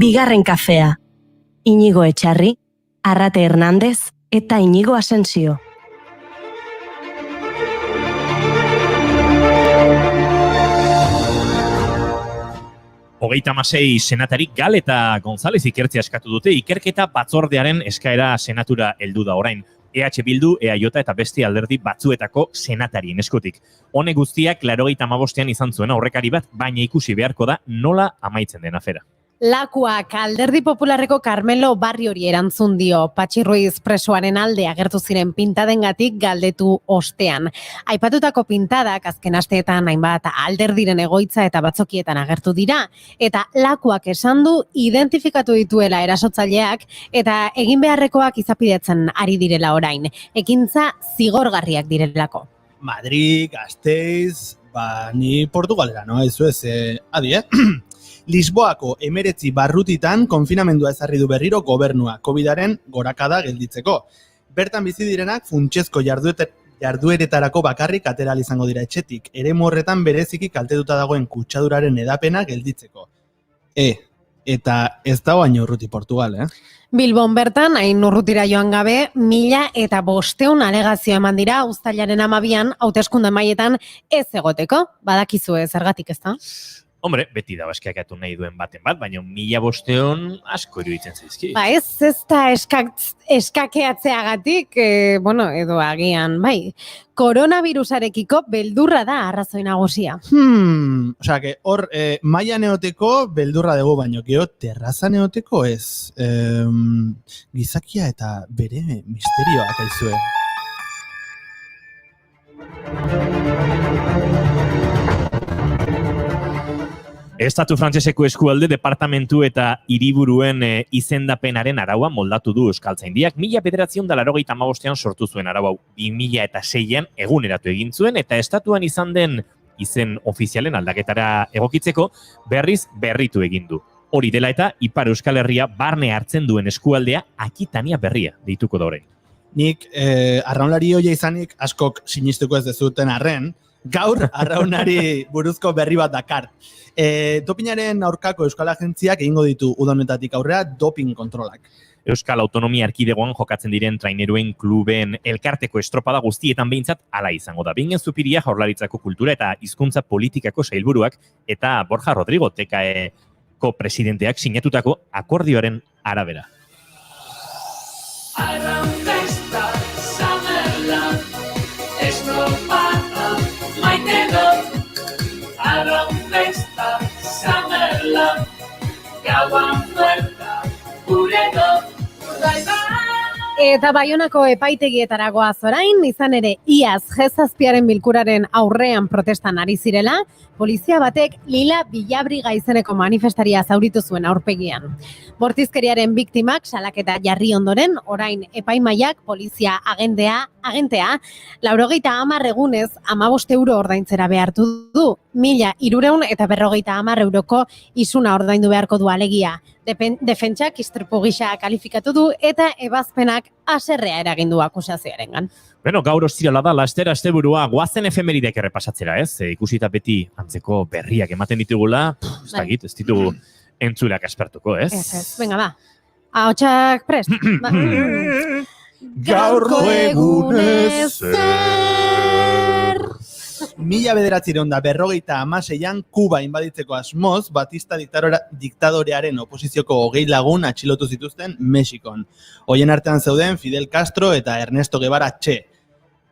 Bigarren kafea. Inigo Etxarri, Arrate Hernández eta Inigo Asensio. Hogeita masei senatari Gal eta González ikertzea eskatu dute, ikerketa batzordearen eskaera senatura heldu da orain. EH Bildu, EAJ eta beste alderdi batzuetako senatarien eskutik. Honek guztiak 95ean izan zuen aurrekari bat, baina ikusi beharko da nola amaitzen den afera. Lakuak Alderdi Popularreko Carmelo Barriori erantzun dio, Patxi Ruiz presoaren alde agertu ziren pintadengatik galdetu ostean. Aipatutako pintadak azken asteetan hainbat alderdiren egoitza eta batzokietan agertu dira, eta Lakuak esan du identifikatu dituela erasotzaileak eta egin beharrekoak izapidetzen ari direla orain, ekintza zigorgarriak direlako. Madrid, Gasteiz, ni Portugalera, no? Adi, Lisboako 19 barrutitan konfinamendua ezarri du berriro gobernua, COVID-aren gorakada gelditzeko. Bertan bizi direnak funtsezko jardueretarako bakarrik atera izango dira etxetik, eremu horretan bereziki kaltetuta dagoen kutsaduraren edapena gelditzeko. Eta ez dago hain urruti Portugal, Bilbon bertan, hain urrutira joan gabe, 1.500 alegazio eman dira uztailaren 12an hauteskunde maietan ez egoteko, badakizue zergatik ez da? Hombre, beti da eskakeatu nahi duen baten bat, baina 1500 asko iruditzen zaizki. Ez da eskakeatzeagatik, edo agian, bai. Koronavirusarekiko beldurra da arrazoi nagusia. Osea, hor, mailan eoteko beldurra dugu, baino, gero terrazan eoteko ez. Gizakia eta bere misterioak aizue. Estatu frantseseko eskualde departamentu eta hiriburuen izendapenaren araua moldatu du Euskaltzaindiak. 1985ean sortu zuen arau hau. 2006an eguneratu egin zuen eta estatuan izan den izen ofizialen aldaketara egokitzeko berriz berritu egin du. Hori dela eta Ipar Euskal Herria barne hartzen duen eskualdea Akitania Berria deituko da orain. Nik arraunlari hoia izanik askok sinistuko ez dezuten arren, gaur arraunari buruzko berri bat dakar. Dopinaren aurkako Euskal Agentziak egingo ditu udonetatik aurrera doping kontrolak. Euskal Autonomia Erkidegoan jokatzen diren traineruen kluben elkarteko estropada guztietan behintzat hala izango da. Bingen Zupiria Jaurlaritzako kultura eta hizkuntza politikako sailburuak eta Borja Rodrigo TKEko presidenteak sinatutako akordioaren arabera. Eta Baionako epaitegietarako orain, izan ere iaz G7 bilkuraren aurrean protestan ari zirela, polizia batek Lila Bilabriga izeneko manifestaria zauritu zuen aurpegian. Bortizkeriaren biktimak salaketa jarri ondoren, orain epaimaiak polizia agentea 90 egunez 15 euro ordaintzera behartu du. 1.350 euroko isuna ordaindu beharko du alegia. Defentsak istripu gisa kalifikatu du eta ebazpenak haserrea eragin du akusazioarengan. Gaur ostirala da, lastera asteburua, goazen efemeridek errepasatzera, ez? Ikusita beti antzeko berriak ematen ditugula, ez ditugu entzuleak aspertuko, ez? Ez, venga ba. Ahotsak prest. Gaurko egunez zer! 1956an Kuba inbaditzeko asmoz, Batista diktadorearen oposizioko 20 lagun atxilotu zituzten Mexikon. Hoien artean zeuden Fidel Castro eta Ernesto Guevara Che.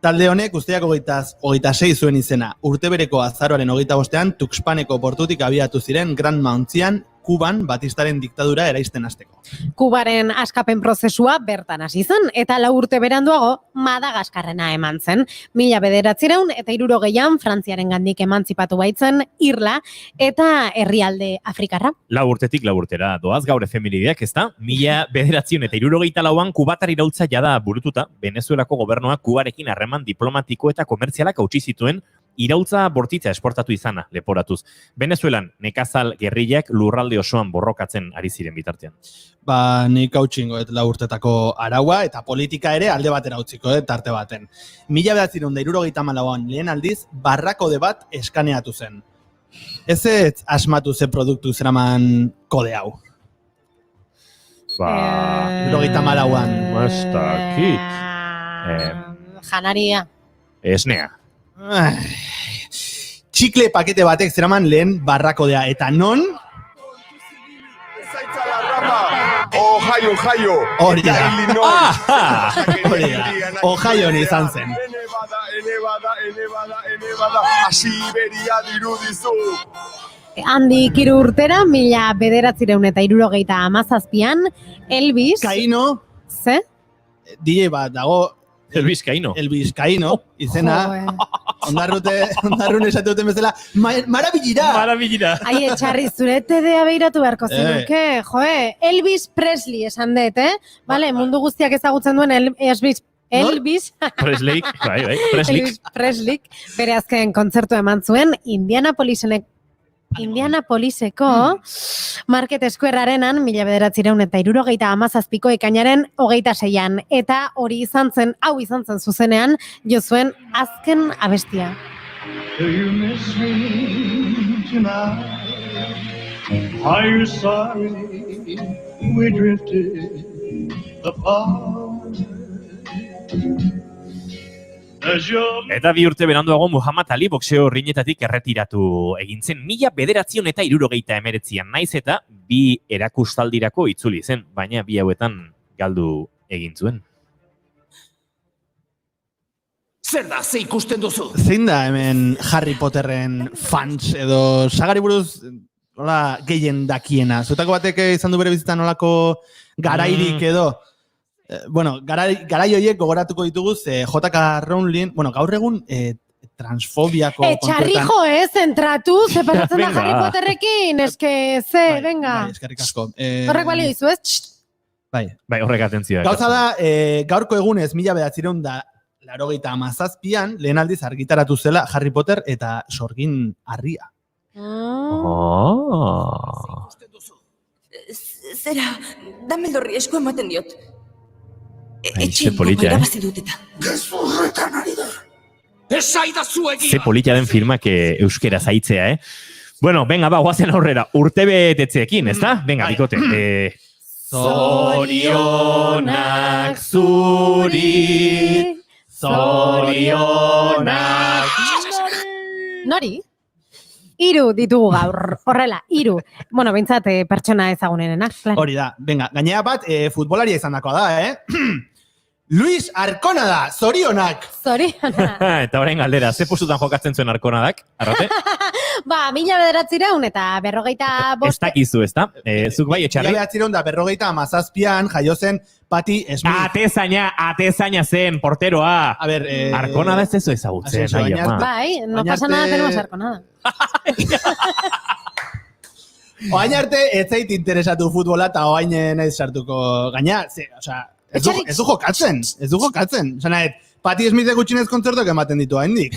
Talde honek guztiak 26 zuen izena. Urtebereko azaroaren 25ean Tuxpaneko portutik abiatu ziren Grand Mountzian, Kuban Batistaren diktadura eraisten hasteko. Kubaren askapen prozesua bertan hasi zen eta 4 urte beranduago Madagaskarrena eman zen. 1960ean Frantziarengandik emantzipatu baitzen Irla eta herrialde Afrikarra. 4 urtetik 4 urtera doaz gaur efemerideak, ezta? 1964an Kubatar iraultza jada burututa, Venezuelako gobernuak Kubarekin harreman diplomatiko eta komertzialak hautsi zituen iraultza bortitza esportatu izana leporatuz. Venezuelan nekazal gerrillak lurralde osoan borrokatzen ari ziren bitartean. Nik hautsingoet 4 urtetako araua eta politika ere alde batera utziko tarte baten. 1974an lehen aldiz barrakode bat eskaneatu zen. Ez asmatu ze produktu zeraman kode hau. Hirurogeita hamalauan. Janaria. Esnea. Txikle pakete batek zeraman lehen barrakodea. Eta non? Ohio. Hori da. Hori da. Ohioan izan zen. Elebada, Siberia dirudizu. Handik 3 urtera, 1967an, Elvis... Kaino, Ze? DJ bat dago, Elvis Caino. Elvis Kaino, izena, ondarrun esatu duten bezala, marabilira! Marabilira. Ai, etxarri, zure TDA behiratu beharko zenuke, Elvis Presley esan dut, Vale, mundu guztiak ezagutzen duen Elvis Presley, bai, Presley. Bere azken kontzertu eman zuen Indianapoliseko Market Square Arenan 1967ko ekainaren 26an, eta hori izan zen zuzenean jo zuen azken abestia. Do you miss me tonight? Are you sorry we drifted apart? Eta 2 urte beranduago Muhammad Ali boxeo rinetatik erretiratu egin zen 1969an, naiz eta 2 erakustaldirako itzuli zen, baina 2 hauetan galdu egin zuen. Zer da, ze ikusten duzu? Zein da hemen Harry Potterren fans edo sagari buruz hola gehien dakiena? Zutako batek izan du bere bizitzan nolako garairik edo? Garai horiek gogoratuko ditugu J.K. Rowling, gaur egun transfobiako Txarrijo, zentratu, separatzen da Harry Potterrekin, eske, venga. Bai, eskerrik asko. Horrek balio dizu, ez? Bai, horrek atentzioa. Gauza da, gaurko egunez 1987an lehen aldiz argitaratu zela Harry Potter eta Sorgin Harria. Zera, Dumbledore esku ematen diot. Ze polita, Gezurretan ari da. Esaidazu egia! Ze polita den filmak euskera zaitzea, Bueno, venga, guazen aurrera, urtebetetzeekin, ez da? Venga, bikote. Zorionak zuri, zorionak... Nori? 3 ditugu gaur, horrela, 3. Bueno, bintzat pertsona ezagunenenak. Hori da, venga, gainera bat futbolaria izan dakoa da, Luis Arkona da, zorionak! Zorionak. Eta horrein galdera, ze postutan jokatzen zuen Arkonadak, arrate? 1900 eta 55... Ez dakizu, ez da? Zuk bai, etxarri? 1957an jaio zen Patti Smith. Atezaina zen, porteroa. A ber, Arkonada ez ezo ezagutzen. Bai, no pasa nada, tenemos Arkonada. Oain arte, ez zait interesatu futbola eta oain nahi sartuko gaina, ez du jokatzen. Patti Smith gutxinez kontzertuak ematen ditu haindik.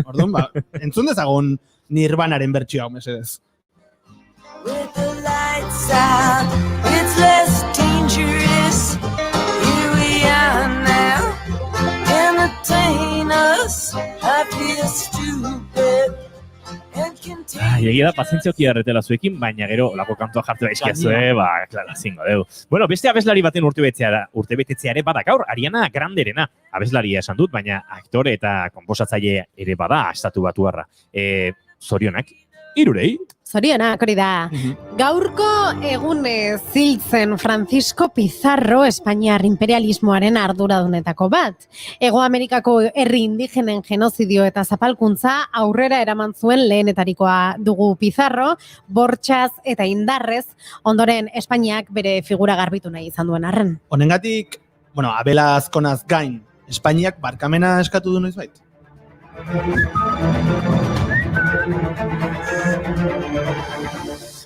Orduan, entzun dezagun Nirvanaren bertsioa, mesedez. With the lights out, it's less dangerous. Here we are now, entertain us. I feel stupid. Egia da, pazientzioki erretela zuekin, baina gero lako kantua jartu daizkiazue, klara, zingo deu. Bueno, beste abeslari baten urtebetetzea ere bada gaur, Ariana Granderena. Abeslaria esan dut, baina aktore eta konposatzaile ere bada, Estatu Batuarra. Zorionak, 3. Zorionak, hori da. Gaurko egun ziltzen Francisco Pizarro Espainiar imperialismoaren arduradunetako bat. Hego Amerikako herri indigenen genozidio eta zapalkuntza aurrera eraman zuen lehenetarikoa dugu Pizarro, bortxaz eta indarrez, ondoren Espainiak bere figura garbitu nahi izan duen arren. Honengatik, Abela Azkonaz gain, Espainiak barkamena eskatu du noizbait?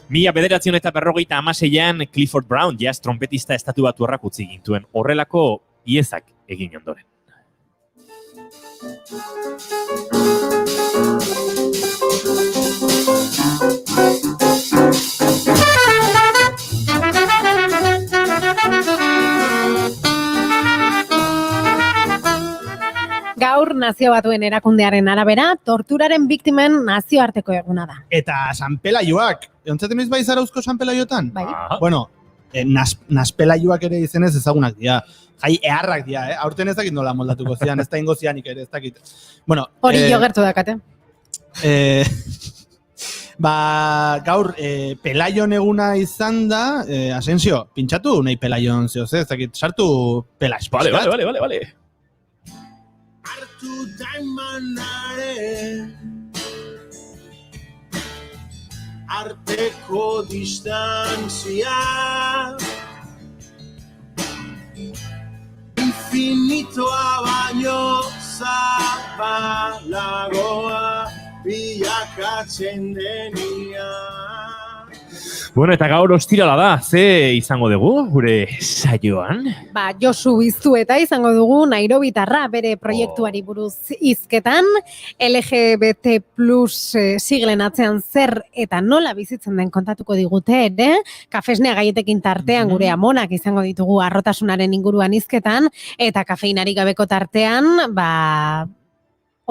Mila 1956an Clifford Brown, jazz trompetista Estatu Batuarrak utzi gintuen. Horrelako piezak egin ondoren. Gaur Nazio Batuen erakundearen arabera, torturaren biktimen nazioarteko eguna da. Eta San Pelaioak, ontzaten noiz bai zarauzko San Pelaiotan? Bai. Bueno, naspelaiuak ere izenez ezagunak dira. Jai eharrak dira, aurten ez dakit nola moldatuko zian, ez da ingo zianik ere, ez dakit. Bueno, Hori jo gertu dakate. Gaur, Pelaion eguna izan da, Asensio, pintxatu nahi Pelaion zehoz, ez dakit, sartu Pelaix. Vale. Hartu daimanaren arteko distantzia infinitoa baino zabalagoa bilakatzen denia. Bueno, eta gaur ostirala da, ze izango dugu gure saioan? Josu Biztueta izango dugu Nairobitarra bere proiektuari buruz hizketan, LGBT plus siglen atzean zer eta nola bizitzen den kontatuko digute ere, kafesnea gaietekin tartean gure amonak izango ditugu harrotasunaren inguruan hizketan, eta kafeinarik gabeko tartean,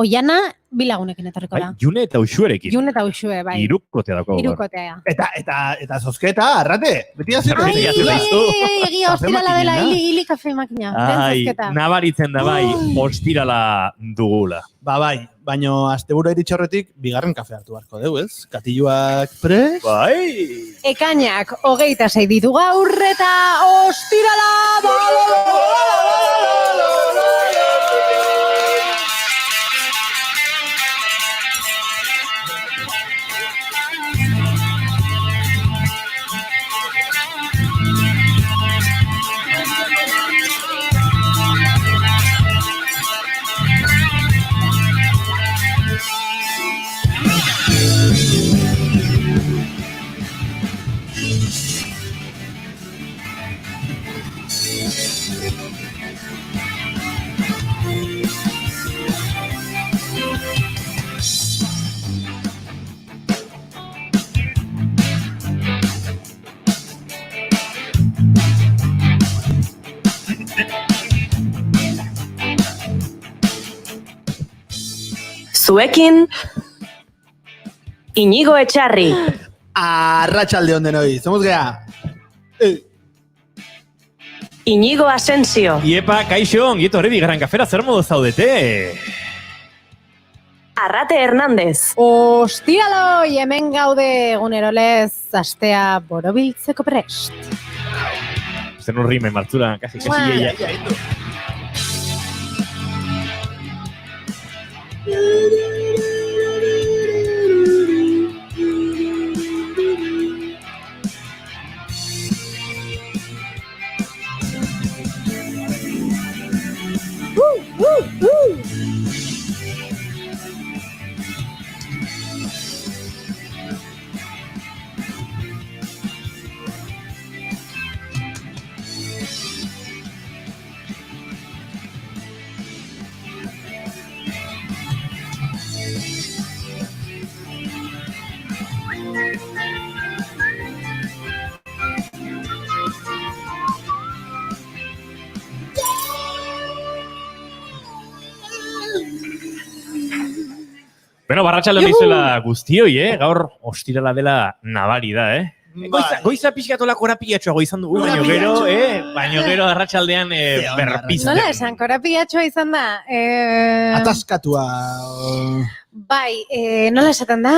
Oiana bilagunekin etorriko da. June eta Uxuerekin. June eta Uxue, bai. Irukotea dago. Irukotea. Eta zozketa, arrate, beti da zero. Egia, ostirala dela hili kafe makina. Nabaritzen da bai, ostirala dugula. Bai, baino asteburu iritxorretik bigarren kafe hartu beharko dugu, ez? Katiluak pre? Bai! Ekainak 26 ditu gaur eta ostirala! Zuekin, Inigo Etxarri. Arratsalde on denoi, somos gea. Inigo Asensio. Iepa, kaixo, ongieto horri bigarren kafera, zer modu zaudete? Arrate Hernández. Ostiraloi, hemen gaude egunerolez astea borobiltzeko prest. Zer un rime, Martzura, kasi ella. Bueno, barratxalde honizuela guztioi, gaur ostirala dela nabari da, Goiza pixkatola korapilatxoa goizan dugu, baino gero arratsaldean berpizten. Nola esan, korapilatxoa izan da? Ataskatua. Bai, nola esaten da,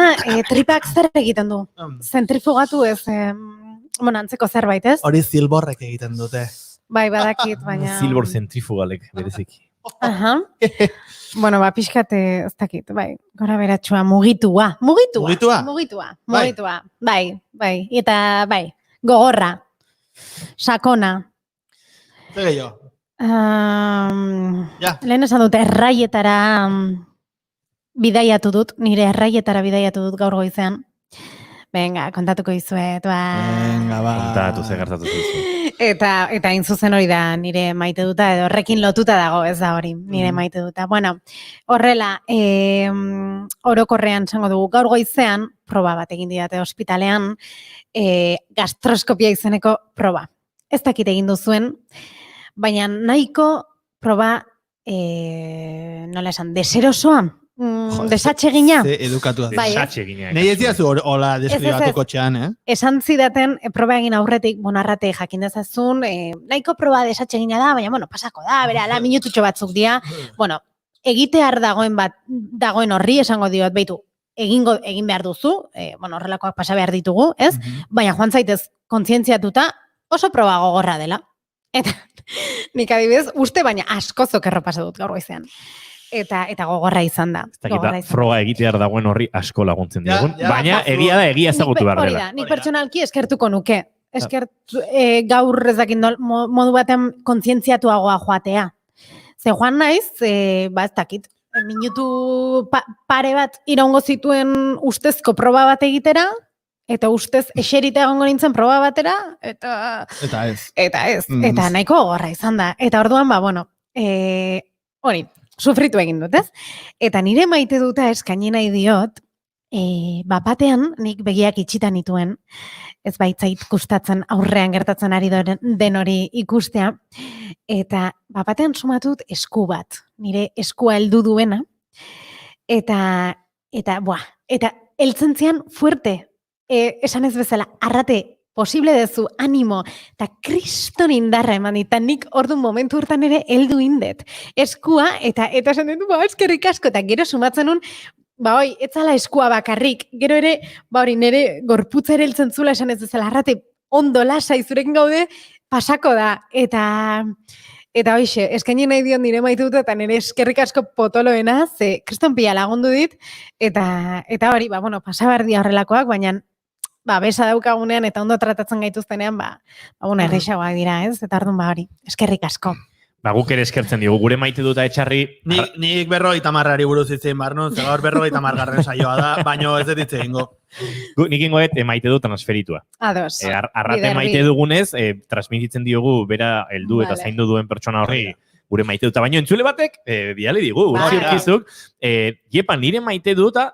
tripak zer egiten du? Zentrifugatu ez, antzeko zerbait, ez? Hori zilborrek egiten dute. Bai, badakit, baina... Zilbor zentrifugalek, bereziki. Aha. Bueno, pixkate, ez dakit, bai, gora beratxua, mugitua. Bai, eta, bai, gogorra, sakona. Zer gehiago? Lehen esan dut, erraietara bidaiatu dut, nire erraietara bidaiatu dut gaur goizean. Venga, kontatuko izuet, Kontatu, ze gertatu zuzu. Eta zuzen hori da nire maite duta, edo horrekin lotuta dago, ez da hori, nire maite duta. Bueno, horrela, orokorrean zango dugu, gaur goizean, proba bat egin didate ospitalean, gastroskopia izeneko proba. Ez dakit egin duzuen, baina nahiko proba, nola esan, deserosoa. desatsegina. Ze edukatua. Bai, Desatseginak. Nei ez diazu hola deskribatuko txean, Esan zidaten, proba egin aurretik, bonarrate jakin dezazun, nahiko proba desatsegina da, baina, bueno, pasako da, bera, ala, minututxo batzuk dira, bueno, egitear dagoen horri esango diot, beitu, egin behar duzu, bueno, horrelakoak pasa behar ditugu, ez? Baina joan zaitez kontzientziatuta oso proba gogorra dela. Eta nik adibidez, uste baina askoz okerro pasa dut gaur goizean. Eta gogorra izan da. Froga egitear dagoen horri asko laguntzen Ja, digun, ja, baina ja, egia da, egia ezagutu behar Hori dela. da, nik pertsonalki eskertuko nuke. Gaur ez dakit modu batean kontzientziatuagoa joatea. Ze joan naiz, ba ez dakit, minutu pare bat iraungo zituen ustezko proba bat egitera, eta ustez eserita egongo nintzen proba batera, eta ez. Eta nahiko gogorra izan da. Eta orduan, ba, bueno, hori, sufritu egin dut, ez? Eta nire maite duta eskaini nahi diot, batean nik begiak itxita nituen, ez baitzait gustatzen aurrean gertatzen ari den hori ikustea, eta batean sumatut esku bat, nire eskua heldu duena, eta heltzen zian fuerte, esan ez bezala, arrate, posible dezu, animo, eta kriston indarra eman dit, nik orduan momentu hortan ere heldu indet. Eskua, eta esan dut, eskerrik asko, eta gero sumatzen nun, etzala eskua bakarrik, gero ere, nire gorputza ere heltzen zula esan ez bezala, arrate, ondo lasai zurekin gaude, pasako da, eta hoxe, eskaini nahi dion nire maitu dut, eta nire eskerrik asko potoloena, ze kriston pila lagundu dit, eta hori, pasabardia horrelakoak, baina besa daukagunean eta ondo tratatzen gaituztenean, errexagoak dira, ez? Eta orduan hori, eskerrik asko. Guk ere eskertzen digu, gure maite duta etxarri... Nik 50 buruz itzein barnun, gaur 50 saioa da, baino ez dut itzein ingo. Nik ingoet maite du transferitua. Ados. Arrate maite dugunez, transmititzen diogu bera heldu eta zaindu duen pertsona horri gure maite duta. Baino entzule batek, bidali digu, urtzi urkizuk, jepa nire maite duta,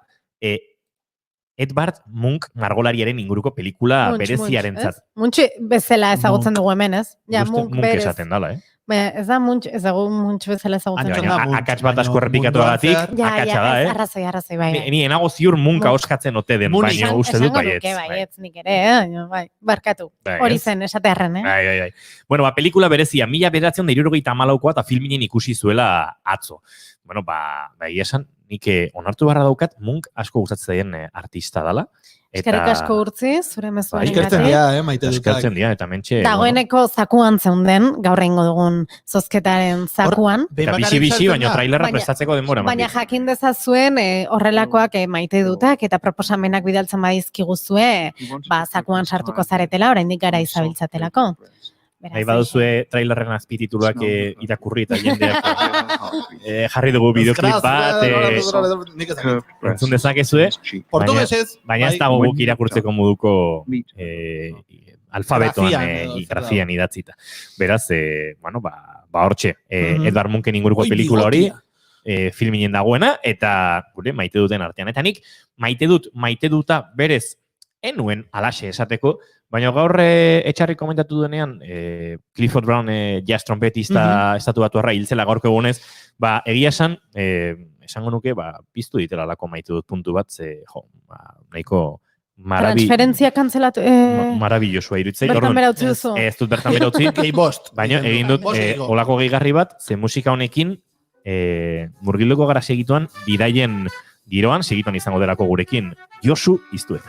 Edvard Munch margolariaren inguruko pelikula bereziaren zat. Munch bezala ezagutzen dugu hemen, ez? Munch esaten dala, Ez da Munch bezala ezagutzen dugu. Akats bat asko errepikatuagatik, akatsa da, Arrazoi, bai. Ni enago ziur Munch ahoskatzen ote den, baina uste dut baietz. Esango duke baietz nik ere, barkatu. Hori zen, esatearren, Bai. Bueno, pelikula berezia, 1974koa eta filminen ikusi zuela atzo. Bueno, egia esan, nik onartu barra daukat, Munch asko gustatzen zaien artista dala. Eskerrik asko urtzi, zure mezuan Eskertzen dira, maite dutak. Eskertzen dira, eta mentxe... Dagoeneko zakuan zeunden, gaur egingo dugun zozketaren zakuan. Eta bixi, baina trailerra prestatzeko denbora. Baina jakin dezazuen horrelakoak maite dutak, eta proposamenak bidaltzen badizkiguzue, zakuan sartuko zaretela, oraindik gara izabiltzatelako. Nahi baduzue trailerren azpitituluak irakurri eta jendeak jarri dugu bideoklip bat entzun dezakezue, baina ez dago guk irakurtzeko moduko alfabetoan grafian idatzita. Beraz, hortxe, Edvard Munchen inguruko pelikula hori filminen dagoena, eta gure maite duten artean. Eta nik maite duta berez enuen alaxe esateko, baina gaur etxarri komentatu duenean, Clifford Brown jazz trompetista estatu batuarra hiltzela gaurko egunez, egia esan, esango nuke, piztu ditela lako maite dut puntu bat, nahiko transferentzia kantzelatu... Marabillosoa iruditzei. Bertan bera utzi duzu. Ez dut bertan bera utzi. Baina egin dut olako gehigarri bat, ze musika honekin murgilduko gara segituan, bidaien giroan, segituan izango delako gurekin, Josu Iztueta.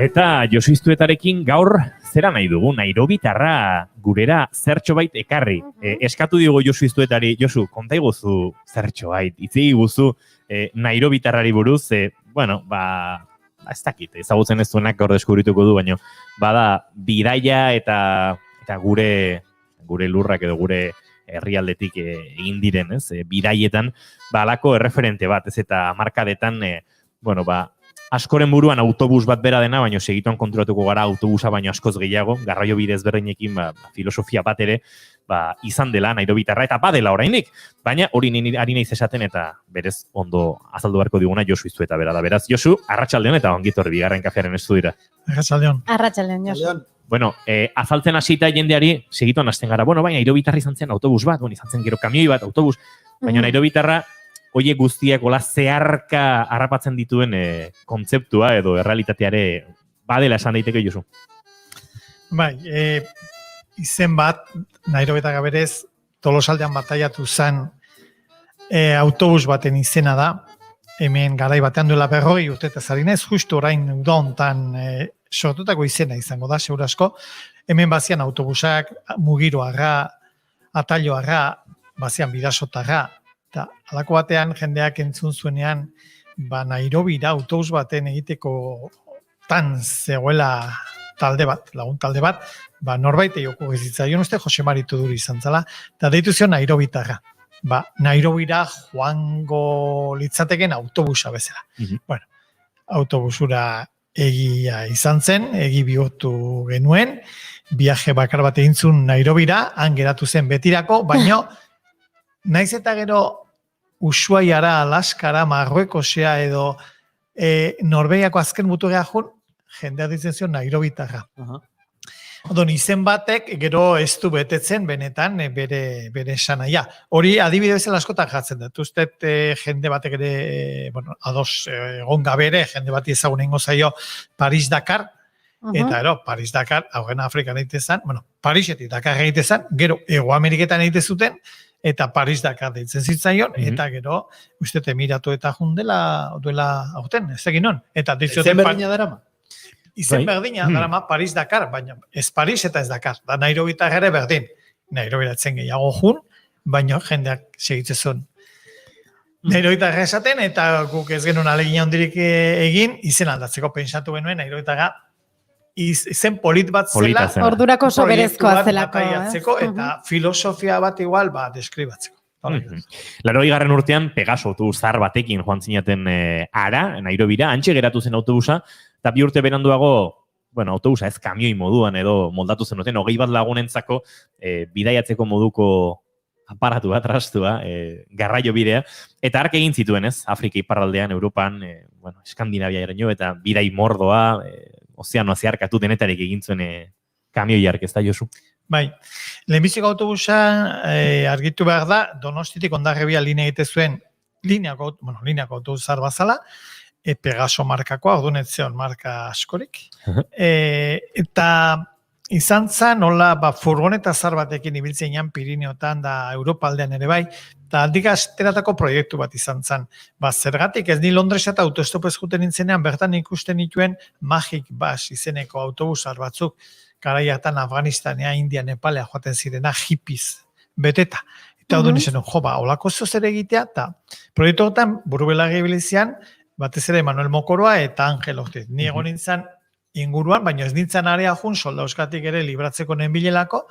Eta Josu Iztuetarekin gaur zera nahi dugu, Nairobitarra gurera zertxo bait ekarri. Eskatu digu Josu Iztuetari, Josu, konta iguzu zertxo bait, itzi iguzu Nairobitarrari buruz, ez dakit, ezagutzen ez duenak gaur deskubrituko du, baina bada bidaia eta gure lurrak edo gure herrialdetik egin diren, bidaietan, alako erreferente bat, ez eta markadetan, askoren buruan autobus bat bera dena, baina segituan konturatuko gara autobusa baino askoz gehiago, garraio bide ezberdinekin filosofia bat ere izan dela nairobitarra eta badela oraindik. Baina hori ari naiz esaten eta berez ondo azaldu beharko diguna Josu Iztueta bera da. Beraz, Josu, arratsaldeon eta ongi etorri bigarren kafearen estudira. Arratsaldeon. Arratsaldeon, Josu. Bueno, azaltzen hasita jendeari segituan hasten gara. Bueno, baina nairobitarra izan zen autobus bat, izan zen gero kamioi bat, autobus, baina nairobitarra hoiek guztiak hola zeharka harrapatzen dituen kontzeptua edo errealitateare badela esan daiteke Josu. Bai, izen bat, Nairobitarra berez, Tolosaldean bataiatu zen autobus baten izena da, hemen garai batean duela 40 urte eta zarinez, justu orain uda hontan sortutako izena izango da, segura asko, hemen bazian autobusak, mugiroarra, atalloarra, bazian bidasotarra, eta alako batean jendeak entzun zuenean, Nairobira autobus baten egiteko tan zegoela talde bat, lagun talde bat, norbait joko gizitzaion uste Jose Mari Tuduri izan zela, eta deitu zion Nairobitarra. Nairobira joango litzateken autobusa bezala. Bueno, autobusura egia izan zen, egi bihurtu genuen, viaje bakar bat egin zuen Nairobira, han geratu zen betirako, baino naiz eta gero Ushuaiara, Alaskara, Marruekosea edo Norvegiako azken muturrea jun, jendea ditzen zion Nairobitarra. Odon izen batek gero ez du betetzen benetan bere esanaia. Hori adibide bezala askotan jartzen dut. Uztet jende batek ere, ados egon gabere, jende bat ezagun eingo zaio Paris-Dakar, eta ero, Paris-Dakar, haugen Afrikan egite zen, Parisetik Dakar egite zen, gero Hego Ameriketan egite zuten, eta Paris-Dakar deitzen zitzaion, eta gero, uste emiratu eta jundela duela aurten, ez egin non. Ezen berdina darama? Izen berdina darama Paris-Dakar, baina ez Paris eta ez Dakar. Da Nairobitarra ere berdin. Nairobiratzen gehiago jun, baina jendeak segitzezun. Nairobitarra esaten, eta guk ez genuen alegin handirik egin, izen aldatzeko pensatu genuen Nairobitarra izen polit bat zela, ordurako oso berezkoa zelako, eta filosofia bat igual deskribatzeko. 80. urtean Pegaso autobus zahar batekin joan zinaten Nairobira, antxe geratu zen autobusa, eta 2 urte beranduago, autobusa ez kamioi moduan edo moldatu zen duten, 20 bat lagunentzako bidaiatzeko moduko aparatu bat, trastua, garraio bidea, eta hark egin zituen ez, Afrika iparraldean, Europan, Eskandinavia eraino, eta bidai mordoa, ozeanoa zeharkatu denetarik egin zuen kamioi hark, ez da Josu? Bai, lehenbiziko autobusa argitu behar da, Donostitik Hondarribia linea egite zuen lineako autobus zahar bazala, Pegaso markakoa, ordunetzeon marka askorik, eta izan zen, nola, furgoneta zahar batekin ibiltzen ean Pirineotan da Europa aldean ere bai, eta aldik asteratako proiektu bat izan zen. Zergatik ez ni Londresa eta autostopez juten nintzenean, bertan ikusten nituen Magic Bus izeneko autobus zahar batzuk, garai hartan Afganistanea, India, Nepalea joaten zirena hippies beteta. Eta hau nizien, holako zoz ere egitea, eta proiektu horretan burubelagi bilizian, batez ere Manuel Mokoroa eta Angel Ortiz. Ni egon nintzen inguruan, baina ez nintzen area jun, soldauzkatik ere libratzeko nenbilelako,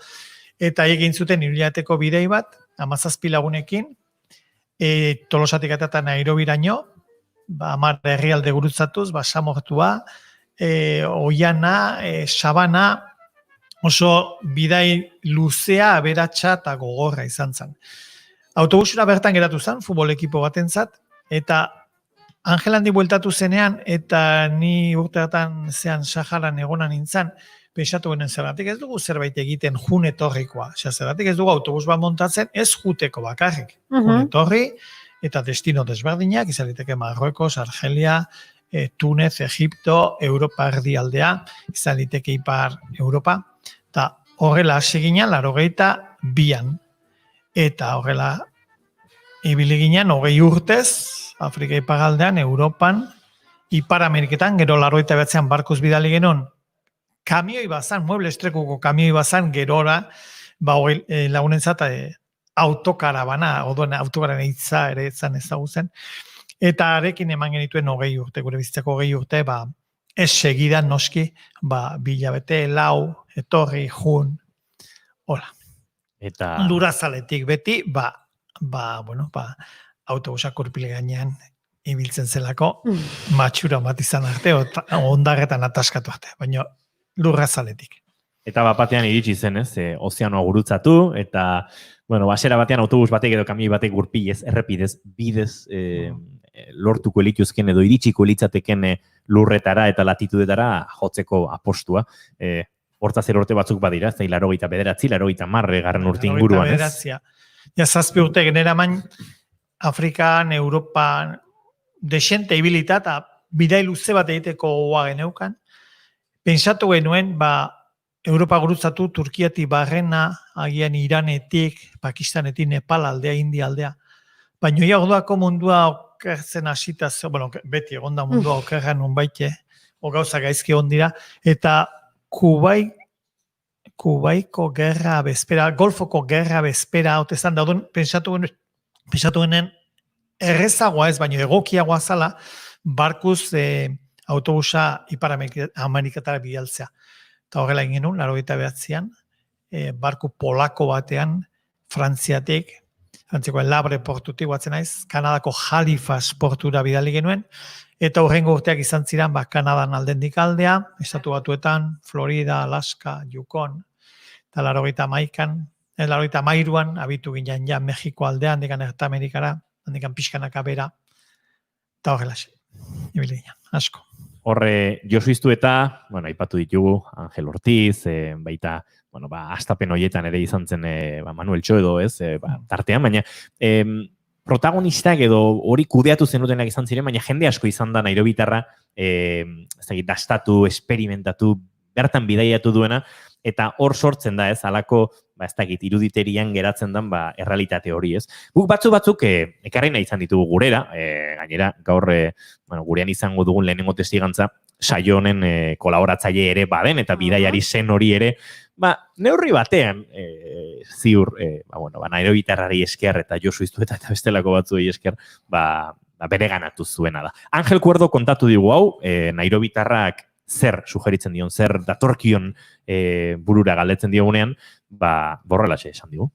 eta egin zuten hiruilateko bidei bat, 17 lagunekin, Tolosatik eta Nairobiraino, 10 herrialde gurutzatuz, Samortua, Oiana, Sabana, oso bidai luzea, aberatsa eta gogorra izan zen. Autobusura bertan geratu zen, futbol ekipo batentzat, eta Angel handi bueltatu zenean, eta ni urteatan zean Saharan egonan nintzen, pensatu genen zergatik ez dugu zerbait egiten jun etorrikoa. Zergatik ez dugu autobus bat montatzen, ez juteko bakarrik. Jun etorri, eta destino desberdinak, izan liteke Marruekos, Argelia, Túnez, Egipto, Europa erdialdea, izan liteke Ipar Europa, eta horrela hasi ginen 82an, eta horrela ibili ginen 20 urtez, Afrika iparraldean, Europan, Ipar Ameriketan, gero 89an barkuz bidali genuen, kamioi bazan, mueble estrekuko kamioi bazan, gerora, lagunentzat autokarabana, oduen autokarabana hitza ere etzan ezagutzen, eta arekin eman genituen 20 urte, gure bizitzako 20 urte, ez segidan noski, 2 hilabete, 4, etorri, jun, hola. Eta Lurazaletik beti, autobusak urpile gainean ibiltzen zelako, matxura bat izan arte, ondarretan ataskatu arte, baina lurra zaletik. Eta batean iritsi zen, ez, ozeanoa gurutzatu, eta, bueno, basera batean autobus batek edo kamioi batek gurpilez, errepidez, bidez, lortuko elituzken edo iritsiko elitzateken lurretara eta latitudetara jotzeko apostua. Hortza 0 urte batzuk badira, ez da, 89, 90 garren urte inguruan, ez? Ja, 7 urte genera main, Afrikan, Europan, desente ibilita eta bidai luze bat egiteko goa geneukan. Pentsatu genuen, Europa gurutzatu Turkiatik barrena, agian Iranetik, Pakistanetik, Nepal aldea, India aldea. Baina ja orduako mundua okertzen hasita, bueno, beti egonda mundua okerran unbaite, gauza gaizki egon dira, eta Kubaiko gerra bezpera, Golfoko gerra bezpera, hotezan daudun, pentsatu genen, errezagoa ez, baina egokiagoa zala, barkuz autobusa Ipar Amerikatara bidaltzea. Eta horrela egin genuen, 89an, barku polako batean, Frantziatik, Frantziako Labre portutik batzen naiz, Kanadako Halifax portura bidali genuen, eta horrengo urteak izan ziren, Kanadan aldendik aldea, Estatu Batuetan, Florida, Alaska, Yukon, eta 93an, abitu ginen ja Mexiko aldean, handikan Erta Amerikara, handikan pixkanaka bera, eta horrela ibili ginen, asko. Horre, Josu Iztueta, bueno, aipatu ditugu, Angel Ortiz, baita, bueno, astapen hoietan ere izan zen Manuel Txo edo, ez, tartean, baina protagonistak edo hori kudeatu zenutenak izan ziren, baina jende asko izan da Nairobitarra, dastatu, esperimentatu, bertan bidaiatu duena, eta hor sortzen da, ez, halako, ez dakit, iruditerian geratzen den, errealitate hori, ez. Guk batzuk ekarri nahi izan ditugu gurera, gainera, gaur, gurean izango dugun lehenengo testigantza, saio honen kolaboratzaile ere baden, eta bidaiari zen hori ere, neurri batean, ziur, Nairobitarrari esker, eta Josu Iztueta eta bestelako batzuei esker, bere ganatu zuena da. Angel Cuerdo kontatu digu hau, Nairobitarrak zer sugeritzen dion, zer datorkion burura galdetzen diogunean, borrelaxe esan digu.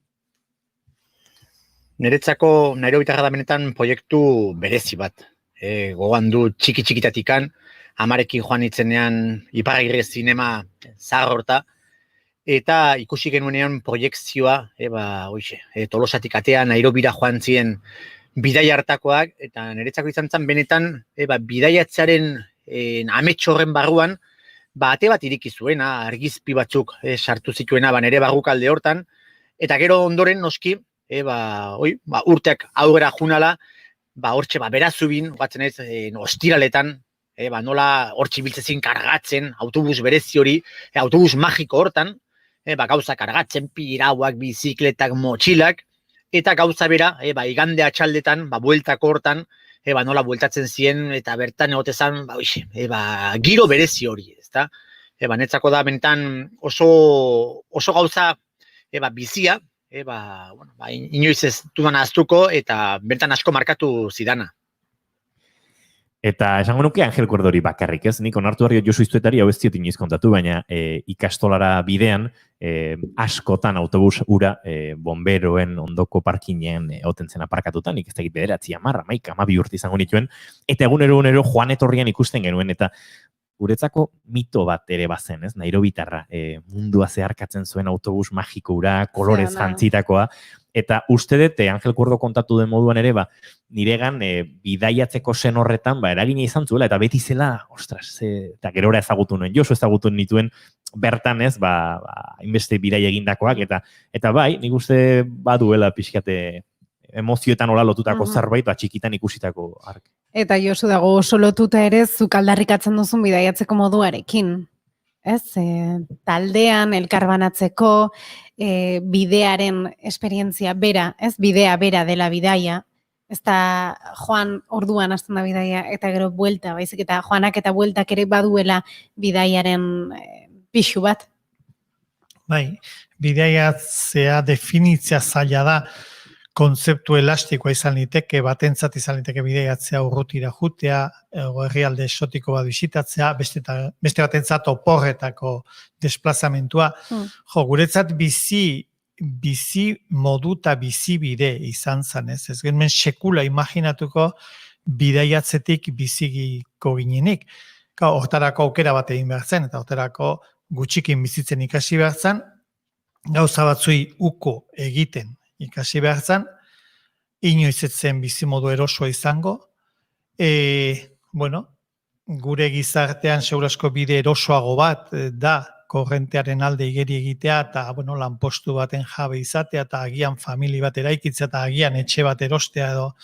Niretzako Nairobitarra da benetan proiektu berezi bat. Gogoan du txiki-txikitatikan, amarekin joan itzenean Iparragirre zinema zahar horta, eta ikusi genuenean proiektzioa, Tolosatik atea Nairobira joan ziren bidai hartakoak, eta niretzako izan zen benetan bidaiatzearen amets horren barruan, ate bat iriki zuena, argizpi batzuk sartu zituena nere barrukalde hortan, eta gero ondoren noski, urteak aurrera junala, hortxe berazubin, batzen ez, ostiraletan, nola hortxe biltzezin kargatzen, autobus berezi hori, autobus magiko hortan, gauza kargatzen, pirauak, bizikletak, motxilak, eta gauza bera, igande atxaldetan, bueltako hortan, nola bueltatzen ziren, eta bertan egotezan, giro berezi hori, ezta? Netzako da, benetan oso gauza bizia, inoiz ez dudan ahaztuko, eta bertan asko markatu zidana. Eta esango nuke Angel Cuerdori bakarrik, ez? Nik onartu dario Josu Iztuetari hau ez ziot inoiz kontatu, baina ikastolara bidean askotan autobus ura bomberoen ondoko parkinean oten zen aparkatuta, nik ez dakit 9, 10, 11, 12 urte izango nituen, eta egunero joan etorrian ikusten genuen, eta guretzako mito bat ere bazen, ez? Nairobitarra, mundua zeharkatzen zuen autobus magiko ura, kolorez jantzitakoa, eta uste dut, Angel Cuerdo kontatu den moduan ere, niregan bidaiatzeko zen horretan, eragina izan zuela, eta beti zela, ostras, eta gerora ezagutu nuen, Josu ezagutu nituen bertan ez, hainbeste bidai egindakoak, eta bai, nik uste baduela pixkate emozioetan hola lotutako zerbait, txikitan ikusitako ark. Eta Josu dago oso lotuta ere, zuk aldarrikatzen duzun bidaiatzeko moduarekin. Ez, taldean, elkarbanatzeko, bidearen esperientzia bera, ez, bidea bera dela bidaia, ez da joan orduan hasten da bidaia, eta gero buelta, baizik eta joanak eta bueltak ere baduela bidaiaren pixu bat. Bai, bidaiatzea definitzea zaila da, kontzeptu elastikoa izan liteke, batentzat izan liteke bidaiatzea urrutira jutea, herrialde esotiko bat bisitatzea, beste batentzat oporretako desplazamentua. Guretzat bizi modu eta bizi bide izan zen, ez genuen sekula imaginatuko bidaiatzetik bizigiko ginenik. Hortarako aukera bat egin behar zen, eta hortarako gutxikin bizitzen ikasi behar zen, gauza batzui uko egiten ikasi behar zen, inoiz ez zen bizimodu erosoa izango, gure gizartean segurazko bide erosoago bat da korrentearen alde igeri egitea eta lanpostu baten jabe izatea eta agian famili bat eraikitzea eta agian etxe bat erostea edo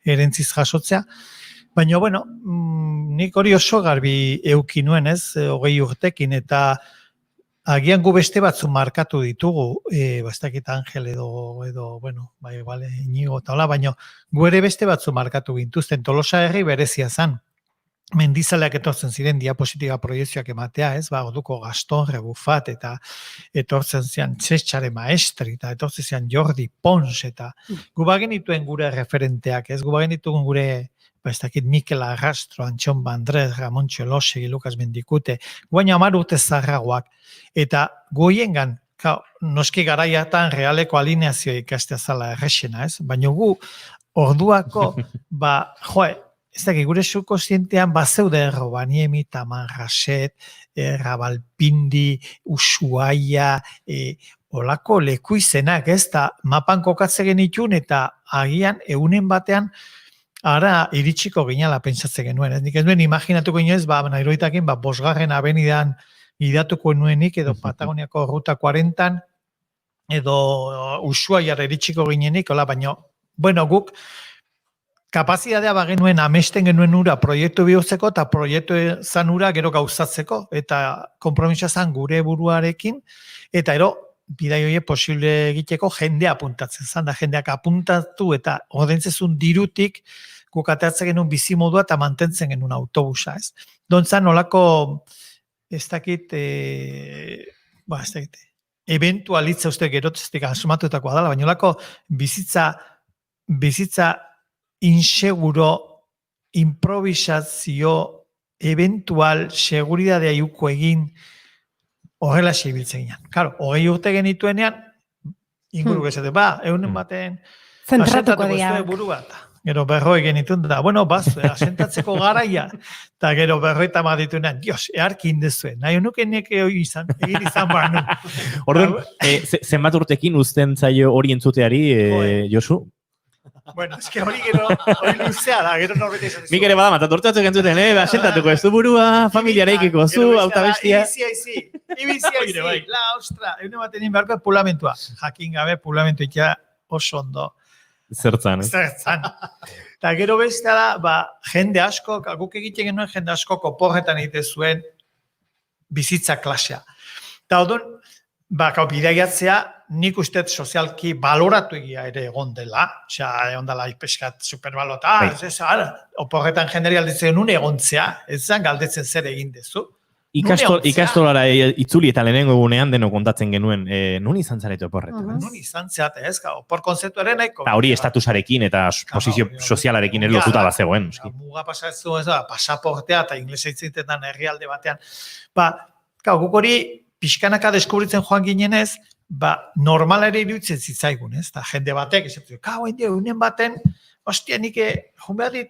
erentziz jasotzea. Baina, nik hori oso garbi euki nuen, 20 urtekin, eta agian gu beste batzu markatu ditugu, ez dakit Angel edo Inigo eta hola, baina gu ere beste batzu markatu gintuzten. Tolosa herri berezia zan. Mendizaleak etortzen ziren diapositiba proiezioak ematea, orduko Gaston Rebufat, eta etortzen zian Txetxare Maestri, eta etortzen zian Jordi Pons, eta gu bagenituen gure referenteak, gu bagenituen gure, ez dakit Mikel Arrastro, Antxon Bandrez, Ramon Txolosegi, Lukas Mendikute, guaina 10 urte zarragoak, eta goiengan, noski garaiatan realeko alineazioa ikastea zala errexena, baina gu orduako, ez dakit, gure subkonsientean bazeude Robaniemi, Tamarraset, Rabalpindi, Ushuaia, olako leku izenak, eta mapan kokatze genitun, eta agian egunen batean ara iritsiko ginala pentsatzen genuen. Nik ez duen imaginatuko inoez, Nairoitakin, 5. abenidan idatuko nuenik, edo Patagoniako Ruta 40, edo Ushuaiara iritsiko ginenik, baina, guk, kapazitatea bagenuen amesten genuen ura proiektu bihurtzeko eta proiektu zan ura gero gauzatzeko eta konpromisa zan gure buruarekin eta bidai horiek posible egiteko jendea apuntatzen zan, da jendeak apuntatu eta ordaintzezun dirutik guk ateratzen genuen bizimodua eta mantentzen genuen autobusa, Dontzan nolako ez dakit eventualitza uste gerotzetik asumatuetakoa dela, baina nolako bizitza inseguro, improvisazio, eventual, seguridadea iuko egin horrela sebiltzen ginen. Claro, 20 urte genituenean, inguru gezate, eunen baten zentratuko dira. Buru bat. Gero 40 genituen da, asentatzeko garaia, eta gero 50 dituenean, dios, earki indezuen, nahi honuken neke egin izan barnu. Orduan, zenbat urtekin uzten zaio hori entzuteari, Josu? Bueno, es que hori luzea da, gero norbete izan. Nik ere bada, tortatzeko entzuten, asentatuko ez du burua, familiareikiko zu, autabestia. Ibizia, la ostra, egun baten inbarko pulamentua. Jakin gabe pulamentu ikia oso ondo. Zertzan, Eta gero bestea da, jende asko, guk egiten genuen jende asko koporretan egite zuen bizitza klasea. Eta odon, bidaiatzea, nik uste sozialki baloratu egia ere egon dela, egon dela ipeskat superbalota, oporretan jenderi alditzen nun egontzea, ez zan galdetzen zer egin dezu. Ikastolara itzuli eta lehenengo egunean deno kontatzen genuen, nun izan zarete oporretan? Nun izan zeate, opor konzeptuaren nahiko. Hori estatusarekin eta posizio sozialarekin erotuta bat zegoen. Muga pasatzu ez da, pasaportea eta inglesa itzitetan herrialde batean. Guk hori pixkanaka deskubritzen joan ginenez, normala ere iruditzen zitzaigun, da jende batek, unen baten, ostia, nik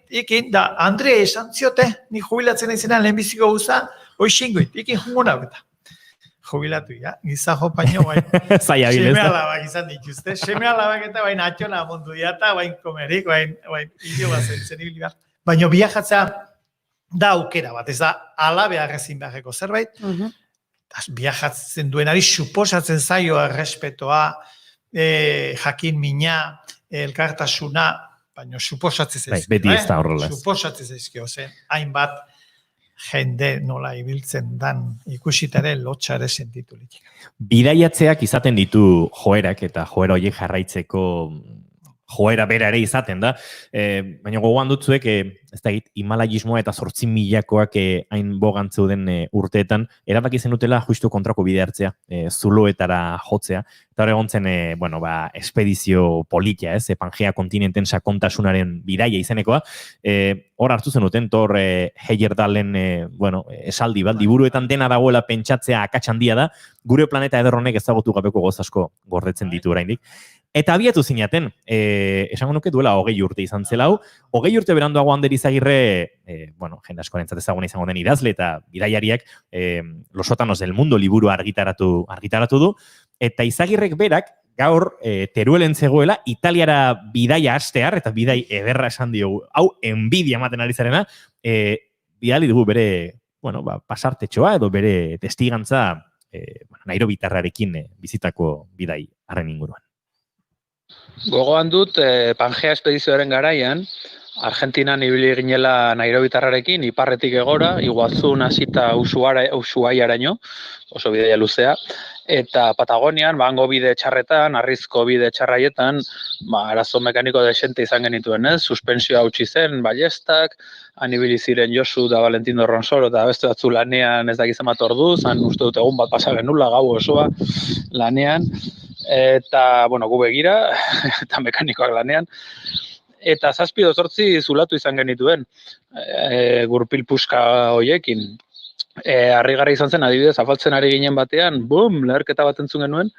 ikin, da Andre esan ziote, nik jubilatzen izenan lehenbiziko guza, oixingoit, ikin jungunau eta. Jubilatu, gizajo paino, seme alabak izan dituzte, seme alabak eta bain atxona mundu diata, bain komerik, bain hilo bat zen hibilibar. Baina biajatzea da aukera bat, ez da alabe arrezin beharreko zerbait, biajatzen duenari suposatzen zaio errespetoa, jakin mina, elkartasuna, baina suposatzen zaizkio. Beti ez da horrela. Suposatzen zaizkio, hainbat jende nola ibiltzen dan ikusitare lotxa ere sentitu litik. Bidaiatzeak izaten ditu joerak eta joera horiek jarraitzeko joera bera ere izaten da, baina gogoan dutzuek, ez da egit, Himalaiismoa eta 8.000-koak hain bogantzeu urteetan, erabaki zenutela justu kontrako bide hartzea, zuloetara jotzea, eta hor egon zen, espedizio politia, Pangea kontinenten sakontasunaren bidaia izenekoa, hor hartu zenuten, tor Heyerdalen, esaldi bat, liburuetan dena dagoela pentsatzea akatsandia da, gure planeta ederronek ezagutu gabeko gozasko gordetzen ditu oraindik. Eta abiatu zinaten, esango nuke duela 20 urte izan zela hau, 20 urte beranduago handeri Izagirre, jende askorentzat ezaguna izango den idazle eta bidaiariak Los Sótanos del Mundo liburu argitaratu du, eta Izagirrek berak gaur Teruelen zegoela Italiara bidaia hastear, eta bidai ederra esan diogu, hau enbidia ematen ari zarena, bidali dugu bere pasartetxoa edo bere testigantza Nairobitarrarekin bizitako bidai harren inguruan. Gogoan dut Pangea espedizioaren garaian, Argentinan ibili ginela Nairobitarrarekin, iparretik egora, Iguazun hasita Ushuaiaraino, oso bidaia luzea, eta Patagonian, hango bide txarretan, harrizko bide txarraietan, arazo mekaniko desente izan genituen, suspensioa hautsi zen, ballestak, han ibili ziren Josu da Valentino Ronsoro, eta beste batzu lanean ez dakizen bat orduz, han uste dut egun bat pasa genula, gau osoa lanean, eta, gu begira, eta mekanikoak lanean, eta 7-8 zulatu izan genituen, gurpil puska hoiekin. Harrigarri izan zen, adibidez, afaltzen ari ginen batean, leherketa bat entzun genuen,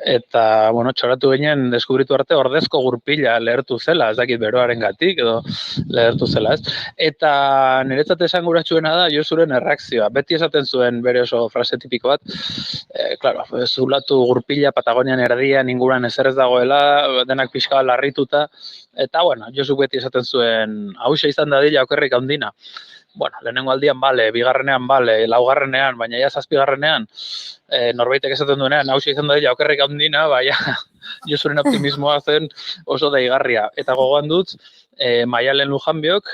eta, txoratu ginen deskubritu arte ordezko gurpila lehertu zela, ez dakit beroaren gatik, edo lehertu zela, ez? Eta niretzat esan guratxuena da, Josuren erreakzioa. Beti esaten zuen bere oso frase tipiko bat, zulatu gurpila Patagonian erdian inguruan ezer ez dagoela, denak pixka larrituta, eta, Josu beti esaten zuen, hauxe izan dadila okerrik handina. Lehenengo aldian bale, bigarrenean bale, laugarrenean, baina ja 7garrenean, norbaitek esaten duenean, hauxe izan dadila okerrik handina, baina Josuren optimismoa zen oso deigarria. Eta gogoan dut, Maialen Lujanbiok,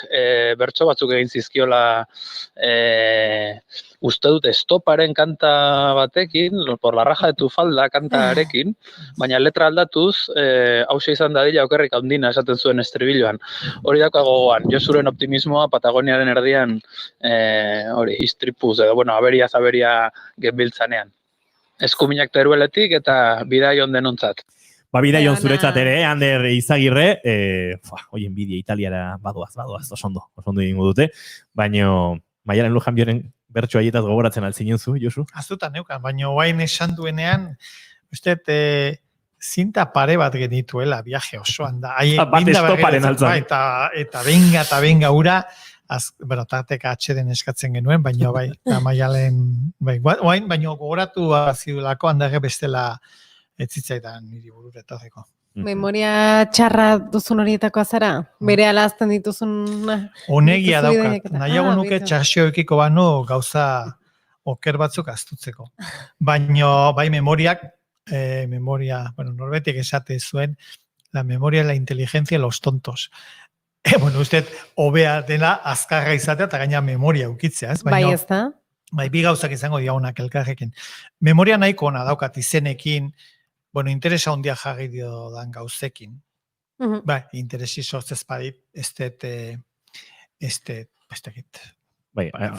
bertso batzuk egin zizkiola, uste dut estoparen kanta batekin, por la raja de tu falda kantarekin, baina letra aldatuz, hauxe izan dadila okerrik handina esaten zuen estribiloan. Hori dako gogoan, Josuren optimismoa Patagoniaren erdian, istripuz, edo, aberia genbiltzanean. Eskuminak Terueletik eta bidaion denontzat. Bidaion zuretzat ere, Ander Izagirre, hoien bidia Italiara badoaz, oso ondo egingo dute, baina Maialen Lujanbioren bertso haietaz gogoratzen altzinen zu, Josu? Azutan neukan, baina oain esan duenean, uste, zinta pare bat genituela, viaje osoan da. Bat estoparen altzan. Eta benga ura, tarteka atxeden eskatzen genuen, baina Maialen, baina gogoratu azidulako handarre bestela etzitzaidan niri bururetazeko. Memoria txarra duzun horietako azara? Bere alazten dituzun... Honegia daukat. Nahiago nuke txarxioekiko banu gauza oker batzuk astutzeko. Baina, memoriak, norbetik esate zuen, la memoria, la inteligencia, los tontos. Usted, hobea dela azkarra izatea eta gaina memoria ukitzea, ez? Bai, ez da? Bi gauzak izango diagunak elkarrekin. Memoria nahiko ona daukat izenekin, interesa handia jarri dio dan gauzekin. Interesi sortzez badit,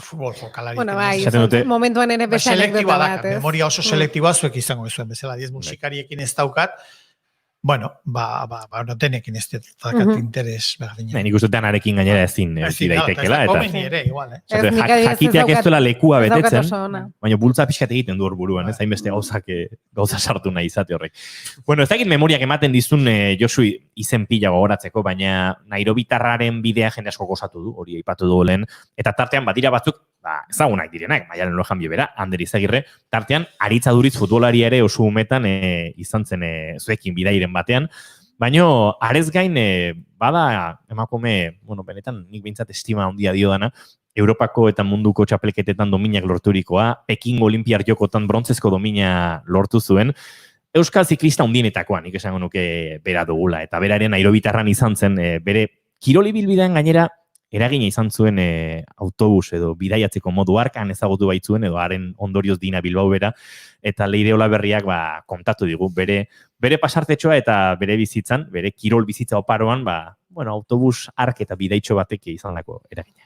futbol jokalari. Momentuan ere beste anekdota bat, ez? Memoria oso selektiboa zuek izango zuen, bezala, 10 musikariekin ez daukat, tenekin ez dakat interes berdina. Nik uste anarekin gainera ezin daitekela. Komeni ere, igual. Jakiteak ez duela lekua betetzen, baina bultza pixkat egiten du hor buruan, ez hainbeste gauza sartu nahi izate horrek. Ez dakit memoriak ematen dizun Josu izen pila gogoratzeko, baina Nairobitarraren bidea jende asko gozatu du, hori aipatu du lehen, eta tartean badira batzuk, ezagunak direnak, Maialen Lujanbio bera, Ander Izagirre, tartean Aritza Duriz futbolari ere oso umetan izan zen zuekin bidairen batean, baina arez gain bada emakume, benetan nik behintzat estima handia dio dana, Europako eta munduko txapelketetan dominak lorturikoa, Pekingo Olimpiar Jokotan brontzezko domina lortu zuen, Euskal ziklista hundienetakoa, nik esango nuke bera dugula, eta beraren Nairobitarran izan zen, bere kirolibilbidean gainera eragina izan zuen autobus edo bidaiatzeko modu arkan ezagutu baitzuen edo haren ondorioz Dina Bilbao bera, eta Leire Olaberriak kontatu digu, bere pasartetxoa eta bere bizitzan, bere kirol bizitza oparoan, autobus ark eta bidaitxo batek izan lako eragina.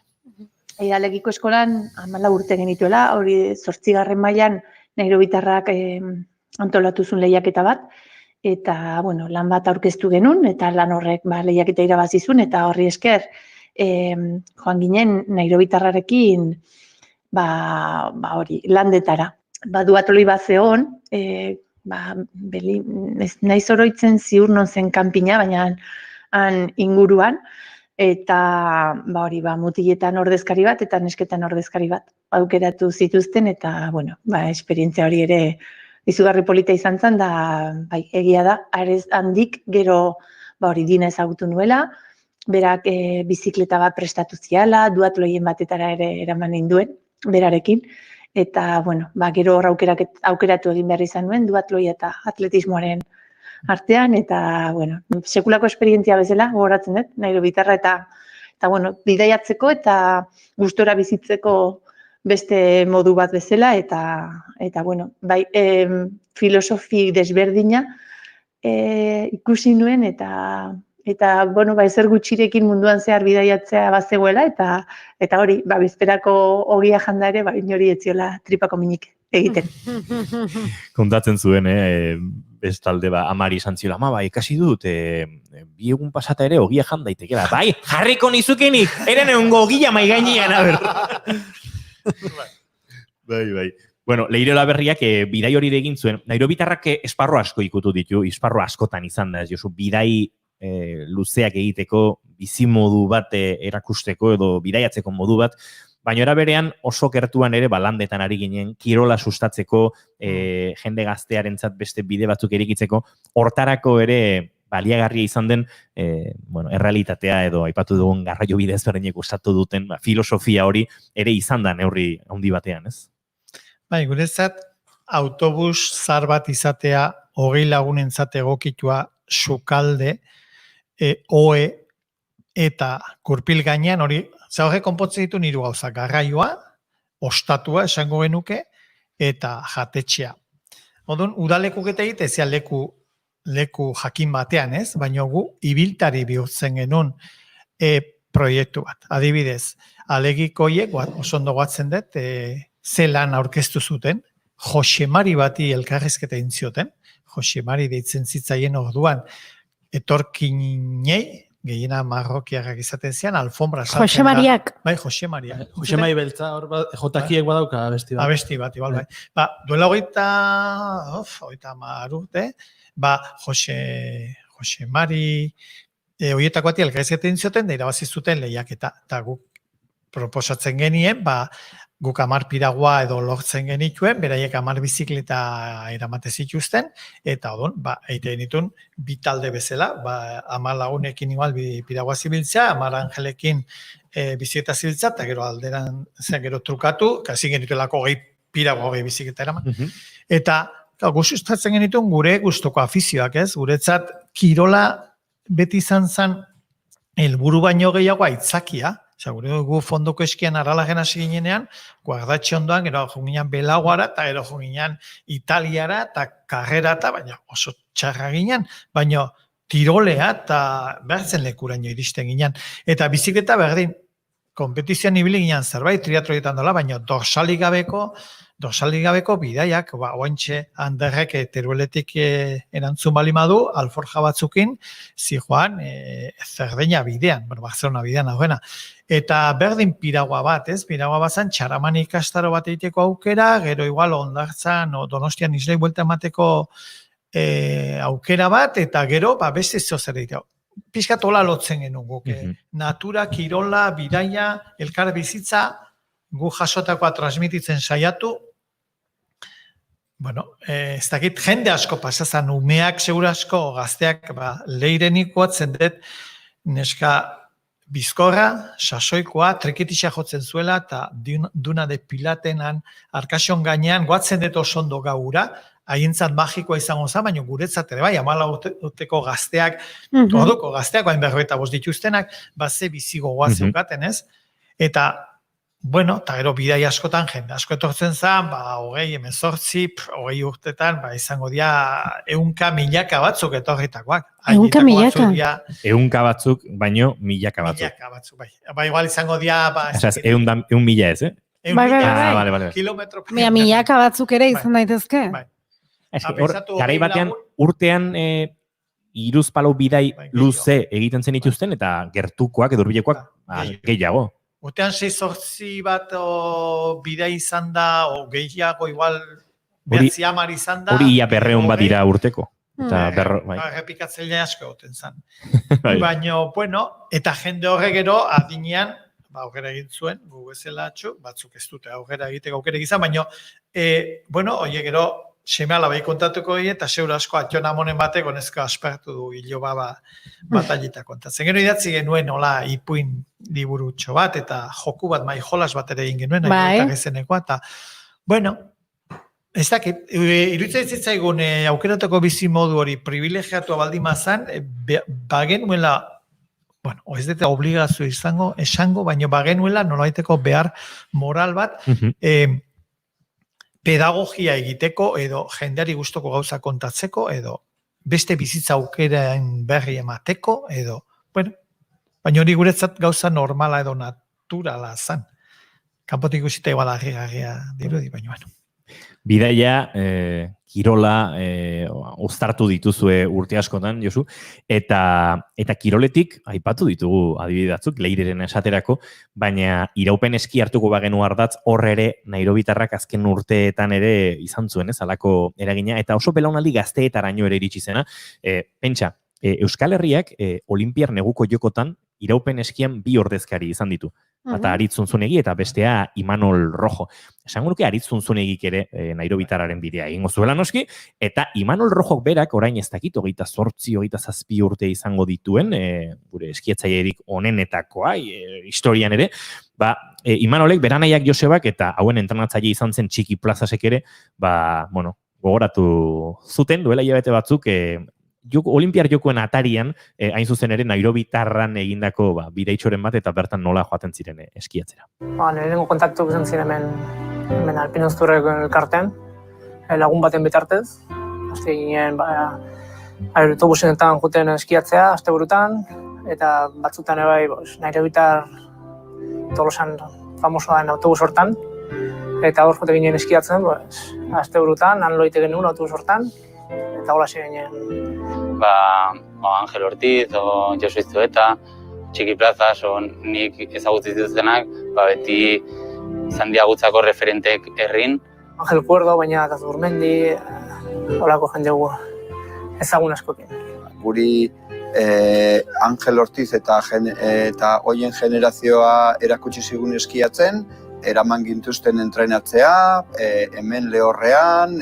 Eidalekiko eskolan 14 urte genituela, hori 8. mailan Nairobitarrak antolatu zuen lehiaketa bat, eta lan bat aurkeztu genuen, eta lan horrek lehiaketa irabazizun, eta horri esker, joan ginen Nairobitarrarekin landetara. Duatoli bat zegoen, nahiz oroitzen ziur non zen kanpina, baina han inguruan, eta mutiletan ordezkari bat eta nesketan ordezkari bat aukeratu zituzten, eta, esperientzia hori ere izugarri polita izan zen, da, egia da, arez handik, gero, Dina ezagutu nuela, berak bizikleta bat prestatu ziala, duatloien batetara ere eraman ninduen, berarekin, eta, gero hor aukeratu egin behar izan nuen, duatloia eta atletismoaren artean, eta, sekulako esperientzia bezala, gogoratzen dut, Nairobitarra eta bidaiatzeko eta gustora bizitzeko beste modu bat bezala, eta filosofi desberdina ikusi nuen, eta ezer gutxirekin munduan zehar bidaiatzea bazegoela, eta hori, bizperako ogia janda ere, inori etziola tripako minik egiten. Kontatzen zuen, bestalde amari izan ziola, ikasi dut, bi egun pasata ere ogia jan daitekela. Bai, jarriko nizukenik, eren egongo ogia maigainean, a ber. Bai. Bueno, Leirola Berriak bidai hori egin zuen. Nairobitarrak esparro asko ikutu ditu, esparro askotan izan da, Josu, bidai luzeak egiteko, bizimodu bat erakusteko edo bidaiatzeko modu bat, baina era berean oso gertuan ere landetan ari ginen, kirola sustatzeko, jende gaztearentzat beste bide batzuk erikitzeko, hortarako ere baliagarria izan den, errealitatea edo aipatu dugun garraio bide ezberdinek gustatu duten, filosofia hori ere izan da neurri handi batean, ez? Bai, guretzat autobus zar bat izatea 20 lagunentzat egokitua sukalde, oe eta kurpil gainean hori, horrek konpontzen ditu 3 gauza, garraioa, ostatua esango genuke, eta jatetxea. Odun, udalekuk eta egite ezia leku jakin batean, ez? Baina gu ibiltari bihurtzen genuen proiektu bat. Adibidez, alegikoiek, oso ondo guatzen dut, zelan aurkeztu zuten, Josemari bati elkarrizketa intzioten, Josemari deitzen zitzaien orduan, etorkinei, gehiena marrokiarrak izaten zian, alfombra saltzen da. Josemariak. Bai, Josemariak. Josemari beltza, jotakiek badauka abesti bat. Abesti bat, igual, bai. Duela hogeita marute, Josemari horietako bati elkarrizketa intzioten, da irabazi zuten lehiaketa. Eta guk proposatzen genien, guk 10 piragua edo lortzen genituen, beraiek 10 bizikleta eramate zituzten, eta odon, eite genituen bi talde bezala, 10 lagunekin igual piragua zibiltzea, 10 angelekin bizikleta zibiltzea, eta gero alderan, gero trukatu, kasi genituelako 20 piragua 20 bizikleta eraman. Eta gu sustatzen genituen gure gustoko afizioak, ez? Guretzat kirola beti izan zen helburu baino gehiago aitzakia. Gure gu fondoko eskian arralagen hasi ginenean, guardatxe ondoan, gero junginan Belaguara, eta gero junginan Italiara, eta karrera, eta baina oso txarra ginen, baina tirolea, eta behartzen lekuraino iristen ginen. Eta bizikleta berdin, kompetizioan ibili ginen zerbait, triatroietan dola, baina dorsalik gabeko bidaiak, oantxe handerrek Terueletik erantzun balimadu, alforja batzukin, zijoan Zerdeña bidean, Barcelona bidean aurrena. Eta berdin piragua bat, ez? Piragua bat zan, txaraman ikastaro bat egiteko aukera, gero igual ondartzan, Donostian islei buelta emateko aukera bat, eta gero, beste zer egiteko. Piskat hola lotzen genuen guk. Natura, kirola, bidaia, elkar bizitza, gu jasotakoa transmititzen saiatu. Ez dakit, jende asko pasazan, umeak segura asko, gazteak, leirenik guatzen dut, neska bizkorra, sasoikoa, treketisa jotzen zuela, eta duna de pilatenan, arkasion gainean, guatzen dut oso ondo gaura, haientzat magikoa izango zen, baina guretzat ere, 14 urteko gazteak, orduko gazteak, bain 45 dituztenak, ze bizi gogoa zeukaten, ez? Eta, eta gero bidai askotan, jende asko etortzen zen, 20, 20 urtetan, izango dira 100 milaka batzuk etorritakoak. 100 milaka? 100 batzuk, baino milaka batzuk. Milaka batzuk, bai. Igual izango dira... 100 mila ez, eh? Bai. Kilometro... Milaka batzuk ere izan daitezke. Bai. Garai batean, urtean hiruzpalau bidai luze egiten zen ituzten, eta gertukoak, edo hurbilekoak, gehiago. Urtean 6-8 bat bidai izan da, o gehiago igual 9 izan da. Hori ia 200 bat dira urteko. Eta bai. Errepikatzaile asko egoten zen. Bai. Baina, bueno, eta jende horrek gero adinean, aurrera egin zuen, gu bezala batzuk ez dute aurrera egiteko aukera izan, baina, bueno, oie gero, seme alabai kontatuko die, eta zeur asko atxona monen batek onezko aspertu du hiloba batalita kontatzen. Gero idatzi genuen nola ipuin liburutxo bat, eta joku bat, mai jolas bat ere egin genuen, eta gezenekoa, eta, bueno, ez dakit, iruditzen zitzaigun aukeratako bizi modu hori privilegiatua baldin mazan, bagenuela, bueno, ez dute obligazio esango, baina bagenuela nolaiteko behar moral bat, pedagogia egiteko, edo jendeari gustoko gauza kontatzeko, edo beste bizitza aukeraen berri emateko, edo, bueno, baina hori guretzat gauza normala edo naturala zan. Kanpotik ikusita igual agia dirudi, baina, bueno. Bidaia, kirola, uztartu dituzue urte askotan, Josu, eta kiroletik aipatu ditugu adibidatzuk, Leireren esaterako, baina iraupen eski hartuko bagenu ardatz, hor ere nairobitarrak azken urteetan ere izan zuen, alako eragina, eta oso belaunaldi gazteetaraino ere iritsi zena. Pentsa, Euskal Herriak Olinpiar neguko jokotan iraupen eskian 2 ordezkari izan ditu. Bata Aritz Zunzunegi eta bestea Imanol Rojo. Esango nuke Aritz Zunzunegik ere nairobitarraren bidea egingo zuela noski, eta Imanol Rojok berak orain ez dakit 28, 27 urte izango dituen, gure eskiatzailerik onenetakoa, historian ere, Imanolek beranaiak Josebak eta hauen entrenatzaile izan zen Txiki Plazasek ere, bueno, gogoratu zuten duela hilabete batzuk, Olimpiar jokoen atarian, hain zuzen ere, nairobitarran egindako bidaitxoren bat, eta bertan nola joaten ziren eskiatzera. Lehenengo kontaktu izan ziren hemen Alpinozturreko elkarten, lagun baten bitartez. Hasti ginen, autobusenetan juten eskiatzea, asteburutan, eta batzutan ere nairobitar Tolosan famosoan autobus hortan, eta hor jote ginen eskiatzen, asteburutan, han loite genuen autobus hortan, eta hola ginen. Angel Ortiz, o Josu Iztueta, Txiki Plazas, o nik ezagutzen dituztenak, beti izan diagutzako referentek herrin. Angel Cuerdo, baina Gazurmendi, holako jendegu ezagun askokin. Guri Angel Ortiz eta hoien generazioa erakutsi zigun eskiatzen, eraman gintuzten entrenatzea, hemen Lehorrean,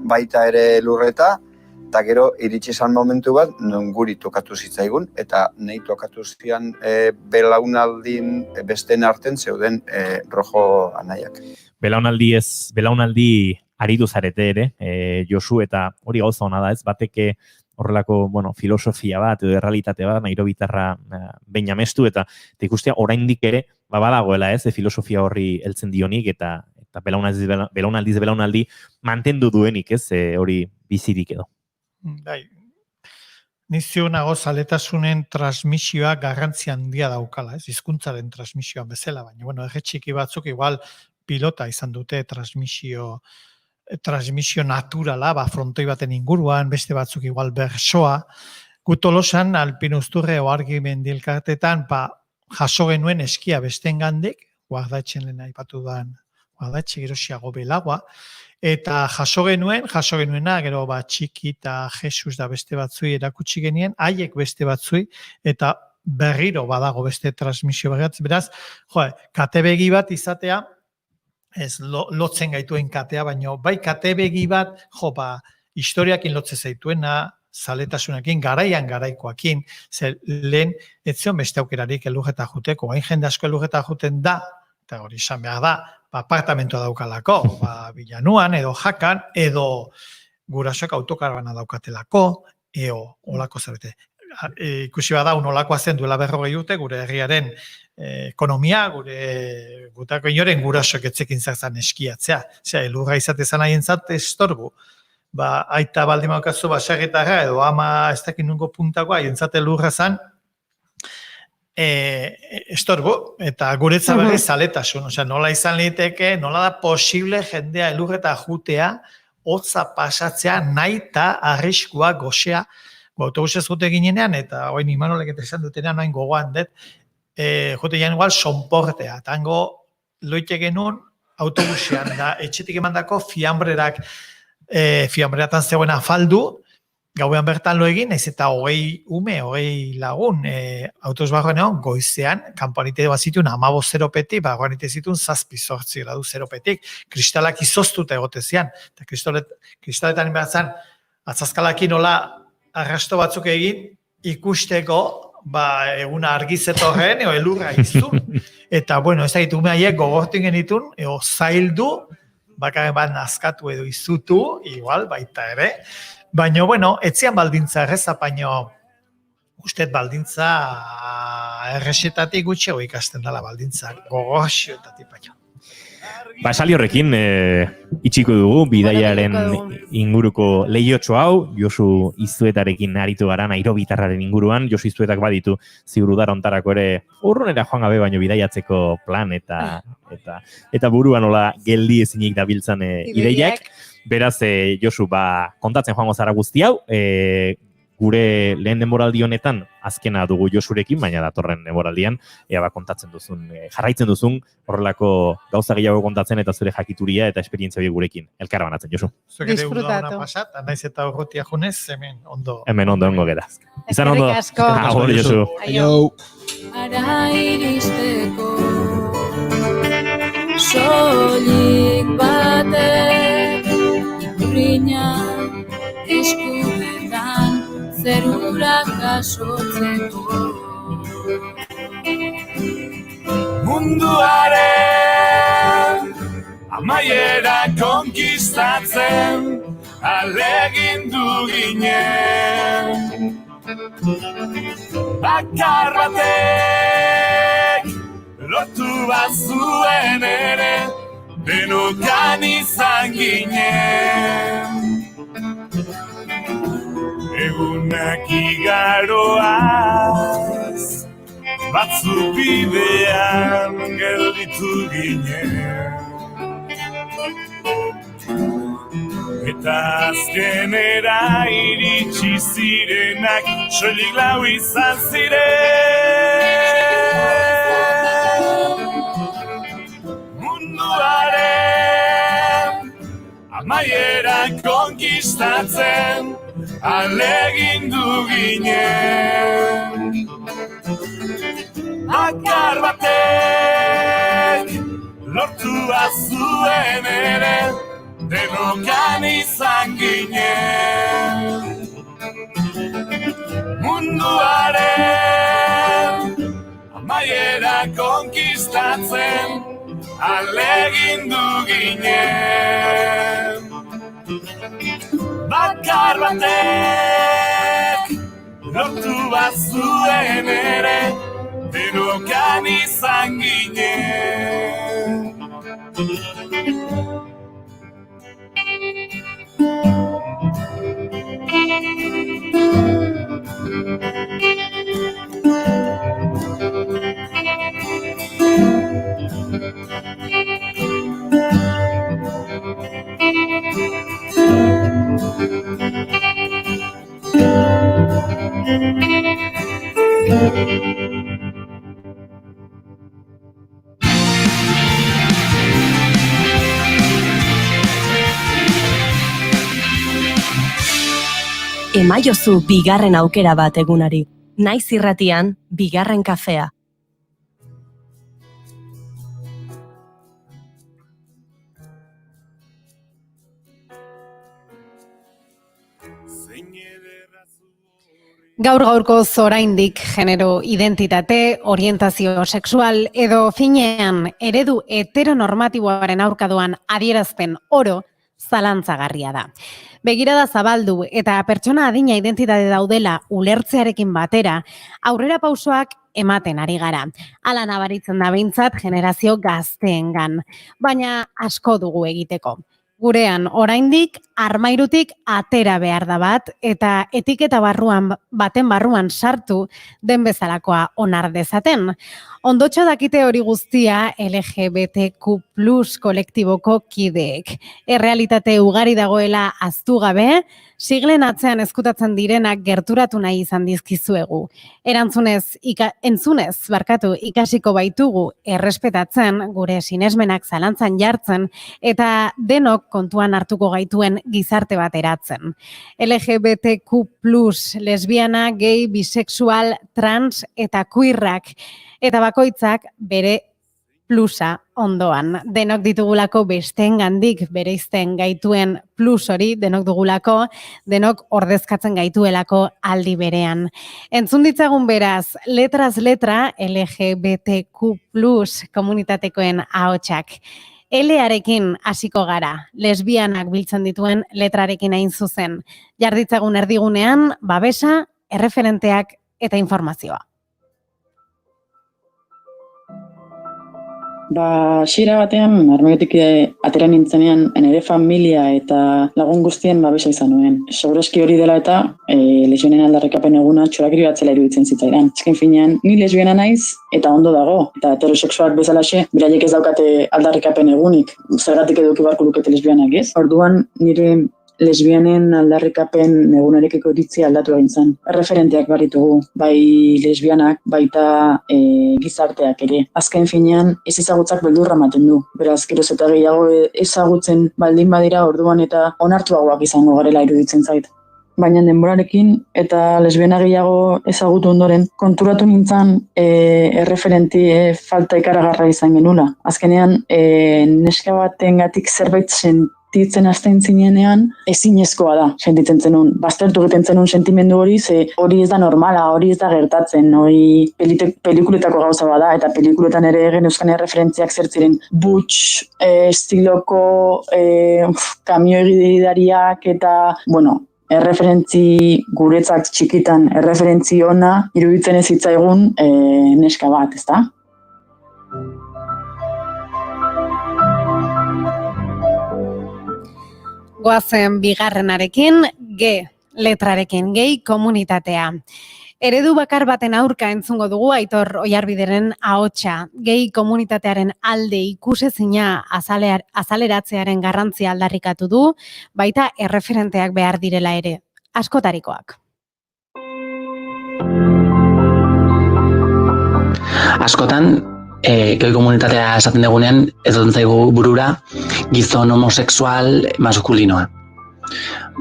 baita ere Lurreta, eta gero iritsi izan momentu bat, non guri tokatu zitzaigun, eta nahi tokatu zian belaunaldin besten arten zeuden Rojo anaiak. Belaunaldi aritu zarete ere, Josu, eta hori gauza hona da ez, bateke horrelako filosofia bat, edo errealitate bat, nairobitarra behin amestu, eta ikustea oraindik ere, badagoela ez, filosofia horri heltzen dionik, eta belaunaldi mantendu duenik ez, hori bizirik edo. Nizio nago zaletasunen transmisioa garrantzi handia daukala, ez? Hizkuntzaren transmisioa bezala, baina, erretxiki batzuk igual pilota izan dute transmisio naturala, frontoi baten inguruan, beste batzuk igual bersoa. Gu Tolosan, Alpinuzturre oargi mendilkartetan, jaso genuen eskia besten gandik, guardatxen lehen aipatu dan, guardatxe gerosiago belagua, eta jaso genuena, gero Txiki eta Jesus da beste batzui erakutsi genien, haiek beste batzui, eta berriro badago beste transmisio berriatz. Beraz, kate begi bat izatea, ez lotzen gaituen katea, baina bai kate begi bat, historiakin lotze zaituena, zaletasunekin, garaikoakin, lehen etzion beste aukerarik elurreta juteko, hain jende asko elurreta juten da, eta hori izan behar da, apartamentoa daukalako, Bilanuan, edo Jakan, edo gurasoak autokarabana daukatelako, olako zerbait. Ikusi bada, olakoa zen duela 40 urte, gure herriaren ekonomia, gutako inoren gurasoak etzekin zertzen eskiatzea. Elurra izatezan haientzat estorbu. Aita baldin maukazu baserritarra, edo ama ez dakin nungo puntakoa, haientzat elurra zan, estorbo, eta guretza berri zaletasun. Nola izan liteke, nola da posible jendea elurreta jutea, hotza pasatzea, nahi eta arriskua gozea, autobusez jute ginenean, eta oin Imanolek eta esan dutenean noin gogoan dut, jute ginen igual sonportea, tango loite genuen autobusean, da etxetik emandako fiambrerak, fiambreratan zegoen afaldu, gauean bertan lo egin, naiz eta 20 lagun autoz barruan egon, goizean, kanpoan ite bazituen 15 zeropetik, barruan ite zituen 7-8 gradu zeropetik, kristalak izoztuta egotezian, eta kristaletan inbertzen, atzazkalakin nola arrasto batzuk egin, ikusteko, eguna argizetorren, eo elurra izun, eta, bueno, ez da ditu umeiek gogortu genitun, eo zaildu, bakaren bat nazkatu edo izutu, igual, baita ere, baina, bueno, etzian baldintza erreza, baina ustet baldintza errexetatik gutxego ikasten dela baldintza gogorxioetatik baina. Esaldi horrekin, itxiko dugu, bidaiaren inguruko lehiotxo hau, Josu Izuetarekin aritu gara Nairobitarraren inguruan, Josu Izuetak baditu ziurudar ontarako ere urrunera joan gabe baino bidaiatzeko plan eta buruan nola geldi ezinik dabiltzan ideiak. Beraz, Josu, kontatzen joango zara guzti hau, gure lehen denboraldi honetan azkena dugu Josurekin, baina datorren denboraldian ea kontatzen duzun, jarraitzen duzun horrelako gauza gehiago kontatzen eta zure jakituria eta esperientzia hori gurekin elkarra banatzen, Josu. Zuek ere udona pasat, naiz eta urrutia junez, hemen ondo. Hemen ondo gera. Izan ondo. Agur, Josu. Aio. Ara iristeko solik batek ikurriña eskubetan zerurak asotzeko munduaren amaiera konkistatzen alegindu ginen bakar batek lortu bazuen ere denokan izan ginen egunak igaroaz batzuk bidean gelditu ginen eta azkenera iritsi zirenak soilik lau izan ziren munduaren amaiera konkistatzen alegindu ginen bakar batek lortu bazuen ere denokan izan ginen munduaren amaiera konkistatzen alegindu ginen bakar batek lortu bazuen ere denokan izan ginen Emaiozu bigarren aukera bat egunari. Naiz irratian, bigarren kafea. Gaur-gaurkoz oraindik genero identitate, orientazio sexual edo finean eredu heteronormatiboaren aurkadoan adierazpen oro zalantzagarria da. Begirada zabaldu eta pertsona adina identitate daudela ulertzearekin batera, aurrera pausoak ematen ari gara. Hala nabaritzen da behintzat generazio gazteengan, baina asko dugu egiteko. Gurean oraindik armairutik atera behar da bat eta etiketa baten barruan sartu den bezalakoa onar dezaten. Ondotxo dakite hori guztia LGBTQ+ kolektiboko kideek. Errealitate ugari dagoela ahaztu gabe, siglen atzean ezkutatzen direnak gerturatu nahi izan dizkizuegu. Entzunez ikasiko baitugu errespetatzen, gure sinesmenak zalantzan jartzen eta denok kontuan hartuko gaituen gizarte bat eratzen. LGBTQ+, lesbiana, gay, bisexual, trans eta queerrak, eta bakoitzak bere plusa ondoan. Denok ditugulako besteengandik bereizten gaituen plus hori, denok dugulako, denok ordezkatzen gaituelako aldi berean. Entzun ditzagun beraz, letraz letra LGBTQ+ komunitatekoen ahotsak. L-arekin hasiko gara, lesbianak biltzen dituen letrarekin hain zuzen. Jarditzagun erdigunean, babesa, erreferenteak eta informazioa. Hasiera batean, armaiatik atera nintzenean, nire familia eta lagun guztien babesa izan nuen. Segurazki hori dela eta lesbionen aldarrikapen eguna txorakiri batzela iruditzen zitzaidan. Azken finean, ni lesbiana naiz eta ondo dago. Eta heterosexuak bezalaxe, beraiek ez daukate aldarrikapen egunik. Zergatik eduki beharko lukete lesbianak, ez? Orduan, nire lesbianen aldarrikapen egunarekiko iritzia aldatu egin zen. Referenteak baritugu, bai lesbianak, baita gizarteak ere. Azken finean, ez ezagutzak beldurra ematen du. Beraz, geroz eta gehiago ezagutzen baldin badira orduan eta onartuagoak izango garela iruditzen zait. Baina denborarekin eta lesbiana gehiago ezagutu ondoren, konturatu nintzen erreferenti falta ikaragarra izan genula. Azkenean, neska batengatik zerbait sentitzen hasten zinenean, ezinezkoa da, sentitzen zenun. Baztertu egiten zenun sentimendu hori, ze hori ez da normala, hori ez da gertatzen, hori pelikuletako gauza bada, eta pelikuletan ere genuzkan referentziak zertziren butch, estiloko kamioegidariak eta, bueno, erreferentzi guretzak txikitan, erreferentzi ona iruditzen ez zitzaigun neska bat, ezta? Goazen bigarrenarekin, G letrarekin, gay komunitatea. Eredu bakar baten aurka entzungo dugu Aitor Oiarbideren ahotsa. Gay komunitatearen alde ikusezina azaleratzearen garrantzia aldarrikatu du, baita erreferenteak behar direla ere, askotarikoak. Askotan, gay komunitatea esaten dugunean, ez dut zaigu burura gizon homosexual maskulinoa.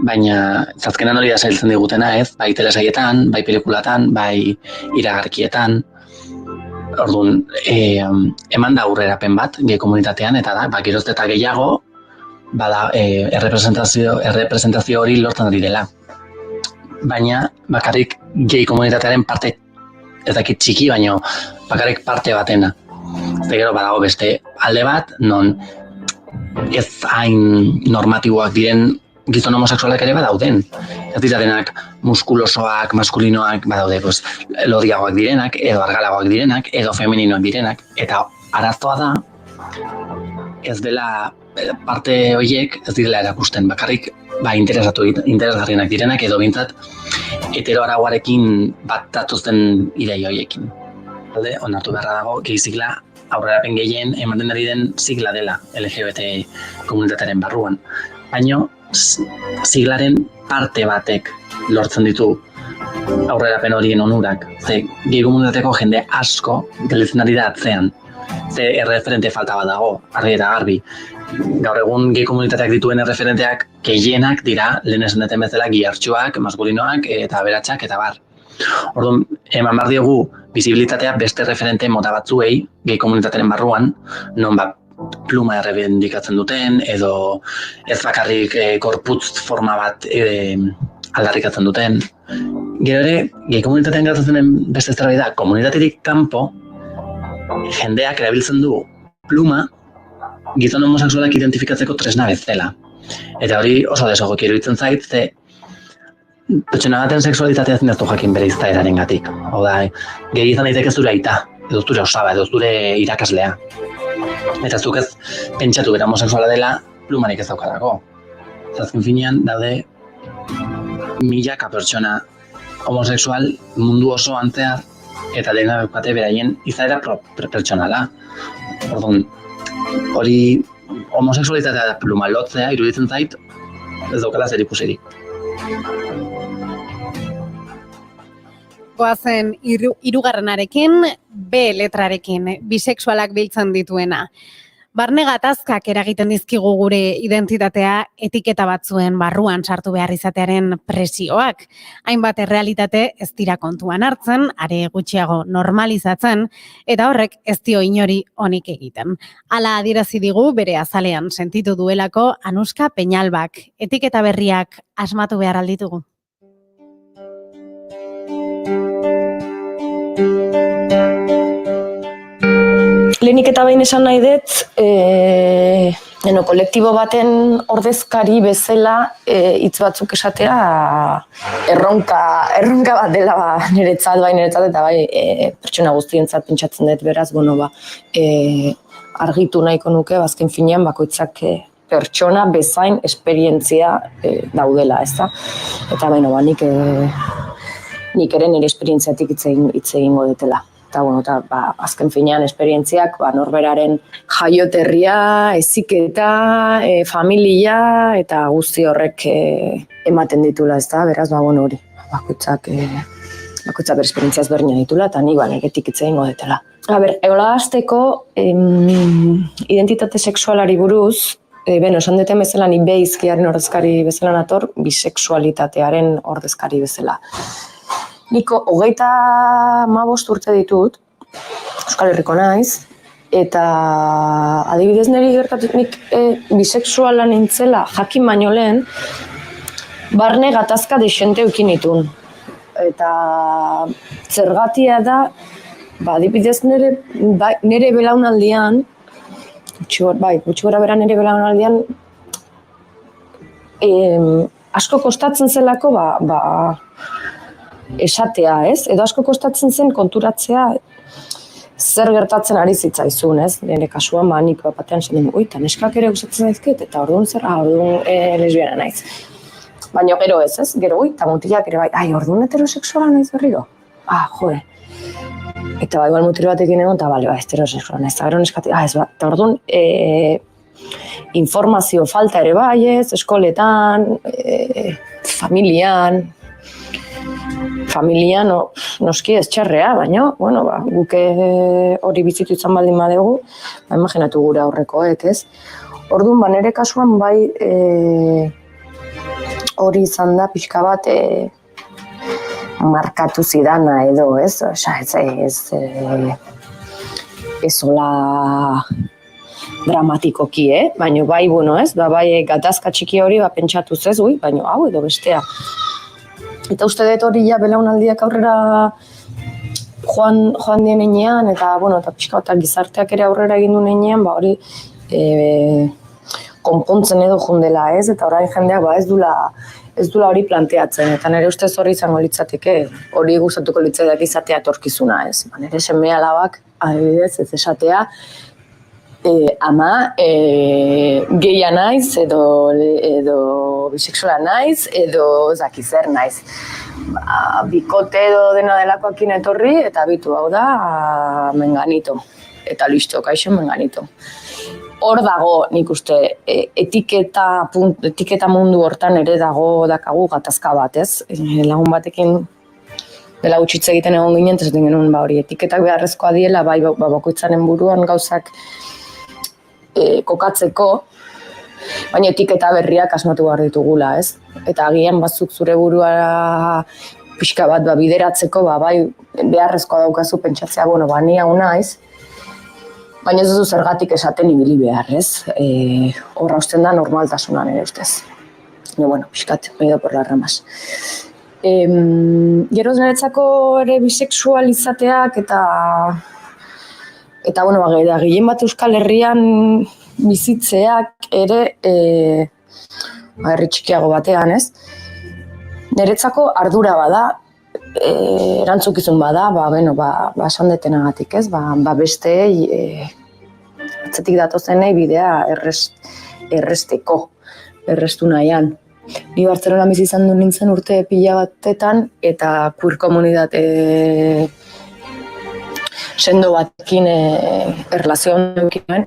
Baina, zazkenan hori da zailtzen digutena, ez? Bai telesaietan, bai pelikulatan, bai iragarkietan. Orduan, eman da aurrerapen bat gay komunitatean, eta da, geroz eta gehiago, bada errepresentazio hori lortzen ari dela. Baina, bakarrik gay komunitatearen parte, ez dakit txiki, baina bakarrik parte batena. Eta gero badago beste alde bat, non ez hain normatiboak diren gizon homosexualak ere badauden. Ez diratenak muskulosoak, maskulinoak, badaude, lodiagoak direnak, edo argalagoak direnak, edo femeninoak direnak. Eta arazoa da, ez dela parte horiek ez direla erakusten, bakarrik interesgarrienak direnak, edo bintzat heteroarauarekin bat datuzten idei horiekin. Onartu beharra dago, gehi sigla aurrerapen gehien ematen ari den sigla dela LGBT komunitatearen barruan. Baina siglaren parte batek lortzen ditu aurrerapen horien onurak. Ze gay komunitateko jende asko gelditzen ari da atzean. Ze erreferente falta bat dago, argi eta garbi. Gaur egun gay komunitateak dituen erreferenteak gehienak dira, lehen esan deten bezala, gihartxuak, maskulinoak eta aberatsak eta bar. Orduan, eman behar diogu bizibilitatea beste referente mota batzuei gay komunitatearen barruan, non pluma errebendikatzen duten, edo ez bakarrik gorputz forma bat aldarrikatzen duten. Gero ere, gay komunitatean gertatzen den beste zerbait da, komunitaterik kanpo, jendeak erabiltzen du pluma gizon homosexualak identifikatzeko tresna bezala. Eta hori oso desegoki iruditzen zait, ze pertsona baten sexualitatea ezin daztu jakin bere izaeraren gatik. Hau da, gehi izan daiteke zure aita, edo zure osaba, edo zure irakaslea. Eta zuk ez pentsatu bera homosexuala dela, plumarik ez daukarako. Azken finean, daude milaka pertsona homosexual mundu osoan zehar, eta dena daukate beraien izaera pertsonala. Orduan, hori homosexualitatea da pluma lotzea, iruditzen zait, ez daukala zer ikusirik. Goazen hirugarrenarekin, B letrarekin, bisexualak biltzen dituena. Barne gatazkak eragiten dizkigu gure identitatea etiketa batzuen barruan sartu behar izatearen presioak. Hainbat errealitate ez dira kontuan hartzen, are gutxiago normalizatzen, eta horrek ez dio inori onik egiten. Hala adierazi digu bere azalean sentitu duelako Anuska Peñalbak. Etiketa berriak asmatu behar alditugu. Lehenik eta behin esan nahi dut, kolektibo baten ordezkari bezala hitz batzuk esatea erronka bat dela niretzat eta bai pertsona guztientzat pentsatzen dut beraz, argitu nahiko nuke, azken finean bakoitzak pertsona bezain esperientzia daudela, ezta? Eta nik ere nire esperientziatik hitz egingo dutela. Eta, azken finean esperientziak norberaren jaioterria, heziketa, familia eta guzti horrek ematen ditula, ez da, beraz, hori, bakoitzak bere esperientziaz berdina ditula, eta nik negetik hitz egingo dutela. Egola hasteko, identitate sexualari buruz, esan duten bezala ni beizkiaren ordezkari bezala nator, bisexualitatearen ordezkari bezala. Niko 35 urte ditut, Euskal Herriko naiz, eta adibidez niri gertatik nik bisexuala nintzela jakin baino lehen, barne gatazka dexente eukin nitun. Eta zergatia da, adibidez nire belaunaldian, gutxi gora bera nire belaunaldian, asko kostatzen zelako, esatea, ez? Edo asko kostatzen zen konturatzea zer gertatzen ari zitzaizun, ez? Nire kasuan, nik batean zen, neskak ere gustatzen zaizkit, eta orduan lesbiana naiz. Baina gero ez, gero, eta mutilak ere orduan heterosexuala naiz berriro? Eta igual mutil batekin egon, eta heterosexuala naiz, eta gero neskatik, eta orduan informazio falta ere bai, ez? Eskoletan, familian noski ez txarrea, baina, guke hori bizitu izan baldin badugu, imaginatu gure aurrekoek, ez? Orduan, nire kasuan bai hori izan da pixka bat markatu zidana edo, ez? Ez hola dramatikoki, baina bai, ez? Bai gatazka txiki hori pentsatuz ez, baina hau edo bestea. Eta uste dut hori belaunaldiak aurrera joan dien enean, eta pixka bat gizarteak ere aurrera egin duen enean, hori konpontzen edo jundela, ez? Eta orain jendeak ez dula hori planteatzen, eta nire ustez hori izango litzateke, hori gustatuko litzateak izatea etorkizuna, ez? Nire seme alabak, adibidez, ez esatea, ama geia naiz, edo bisexuala naiz, edo zakizer naiz. Bikote edo dena delakoakin etorri, eta bitu hau da, menganito. Eta listo, kaixo menganito. Hor dago, nik uste, etiketa mundu hortan ere dakagu gatazka bat, ez? Lagun batekin dela gutxitze egiten egon ginen, ez den genuen hori etiketak beharrezkoa diela, bakoitzaren buruan gauzak kokatzeko, baina etiketa berriak asmatu behar ditugula, ez? Eta agian batzuk zure burua pixka bat bideratzeko, bai beharrezkoa daukazu pentsatzea, ni hau naiz, baina ez duzu zergatik esaten ibili behar, ez? Horra usten da normaltasunan ere ustez. Pixkat, edo por las ramas. Geroz niretzako ere bisexualizateak eta gehien bat Euskal Herrian bizitzeak ere herri txikiago batean, ez? Niretzako ardura bada, erantzukizun bada, esan detenagatik, ez? Besteei, atzetik datozenei bidea errestu nahian. Ni Bartzelonan bizi izan du nintzen urte pila batetan, eta queer komunitate sendo batekin erlazioan dukinen.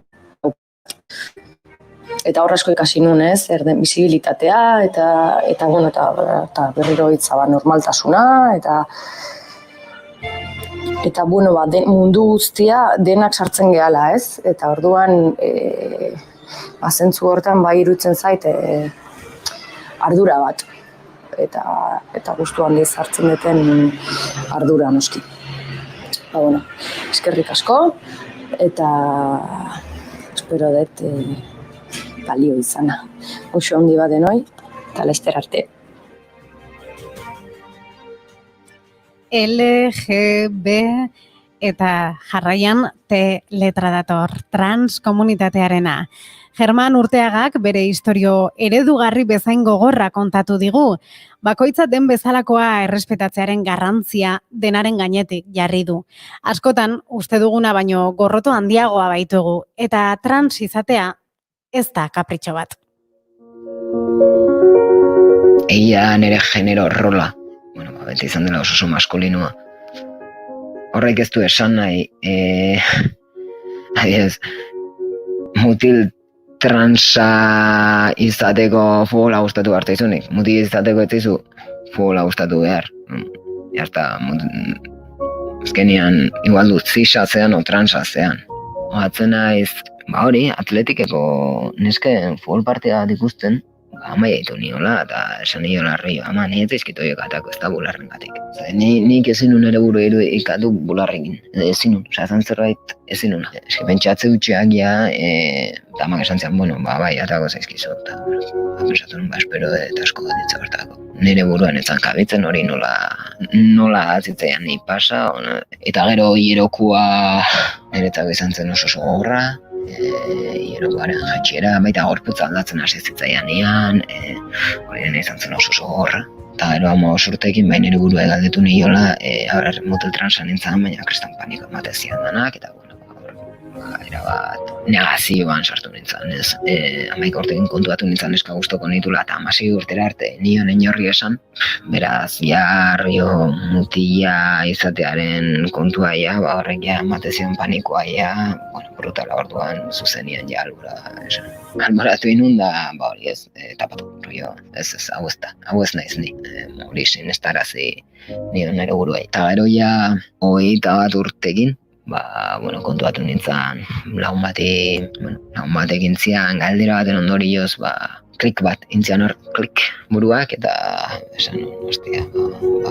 Eta hor asko ikasi nun, ez? Erden bizibilitatea, eta berriro hitza normaltasuna, Eta, bueno, mundu guztia denak sartzen gehala, ez? Eta orduan, zentzu hortan iruditzen zait ardura bat. Eta gustu handiz hartzen duten ardura noski. Bueno, eskerrik asko, eta espero dut balio izana. Oso handi bat denoi, eta laster arte. LGB eta jarraian T letra dator, trans komunitatearena. German Urteagak bere istorio eredugarri bezain gogorra kontatu digu. Bakoitza den bezalakoa errespetatzearen garrantzia denaren gainetik jarri du. Askotan, uste duguna baino gorroto handiagoa baitugu, eta trans izatea ez da kapritxo bat. Egia nire genero rola, beti izan dela oso maskulinua. Horrek ez du esan nahi, adiez, mutil transa izateko futbola gustatu behar izunik. Mutil izateko ez izu futbola gustatu behar. Jazta, azkenean igual dut zisatzean o transatzean. Oatzen naiz, hori, atletikeko nesken futbol partia bat ikusten, amaia ditu niola, eta esan niola arroio, ama, nahi ez izkitu jokatako, ez da bularren gatik. Nik ezin nun ere buru ikatu bularrekin, ezin nun, zan zerbait ezin nun. Eski pentsatze dutxeak ja, eta amak esan zian, bai, atako zaizkizu, eta pensatu nun, espero eta asko ditza bertako. Nire buruan ezan kabitzen hori nola atzitzaian ni pasa, eta gero hierokua niretzako izan zen oso gogorra, hierokoaren jatxiera, baita gorputza aldatzen hasi zitzaian ean, hori dena izan zen oso gogorra. Eta gero urteekin baina nire burua egaldetu niola, motel transan nintzen, baina kristan paniko ematezian danak, eta erabat negazioan sartu nintzen, ez? 11 urtekin kontuatu nintzen eska gustoko nitula, eta 16 urtera arte nion inorri esan, beraz, jarrio mutila izatearen kontua ia, horrek ja ematezion panikoa ia, brutala orduan zuzenian ja albura esan. Alboratu inun da, hori ez, tapatu, ez, hau ez naiz ni, hori sinestarazi nion nire buruai. Eta gero ja, 21 urtekin, kontuatu nintzen lagun batekin zian galdera baten ondorioz, klik bat, intzian hor klik buruak, eta esan, ostia,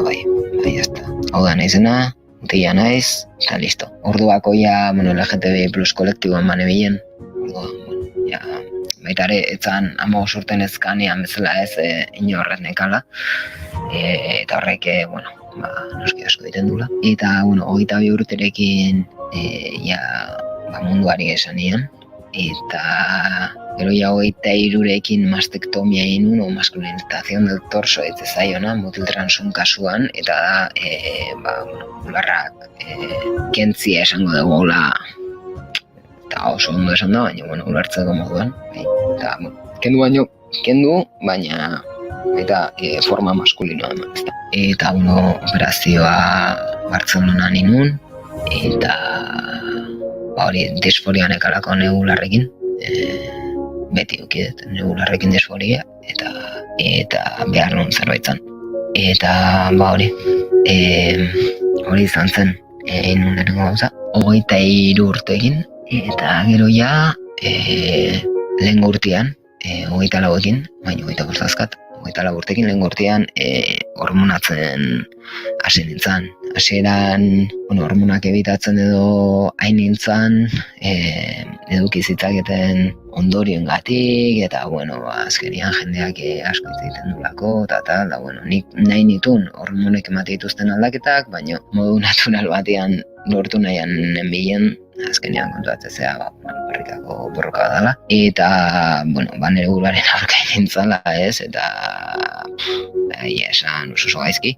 bai, jazta. Hau da naizena, mutila naiz, eta listo. Orduako ja, LGTB plus kolektiboan banebilen, baita ere, etzan 15 urten ezkanean bezala ez inorret nekala, eta horrek, noski asko egiten dula. Eta, 22 urterekin munduari esan nian. Eta, gero ja 23rekin mastektomia egin o masculinización del torso ez zaiona, mutil transun kasuan, eta da, bularrak kentzia esango dagoela, eta oso ondo esan da, baina, ulertzeko moduan. Eta, kendu, baina, eta forma maskulinoa eman, ez da. Eta, operazioa Bartzelonan inun, eta hori disforia nekalako negularrekin, beti ukidet negularrekin disforia, eta behar nun zerbaitza. Eta hori izan zen inun lehenengo gauza, 23 urtekin, eta gero ja lehen urtean, 24ekin, baina 25 azkat, 24 urtekin lehen urtean hormonatzen hasi nintzen. Hasieran, hormonak ebitatzen edo hain nintzen, eduki zitzaketen ondorioen gatik, eta, azkenian jendeak asko egiten dulako, eta nik nahi nitun hormonek emate dituzten aldaketak, baina modu natural batean lortu nahian nenbilen, azkenean kontuatzea, barrikako borroka dela. Eta, nire buruaren aurka nintzala, ez, eta esan oso gaizki.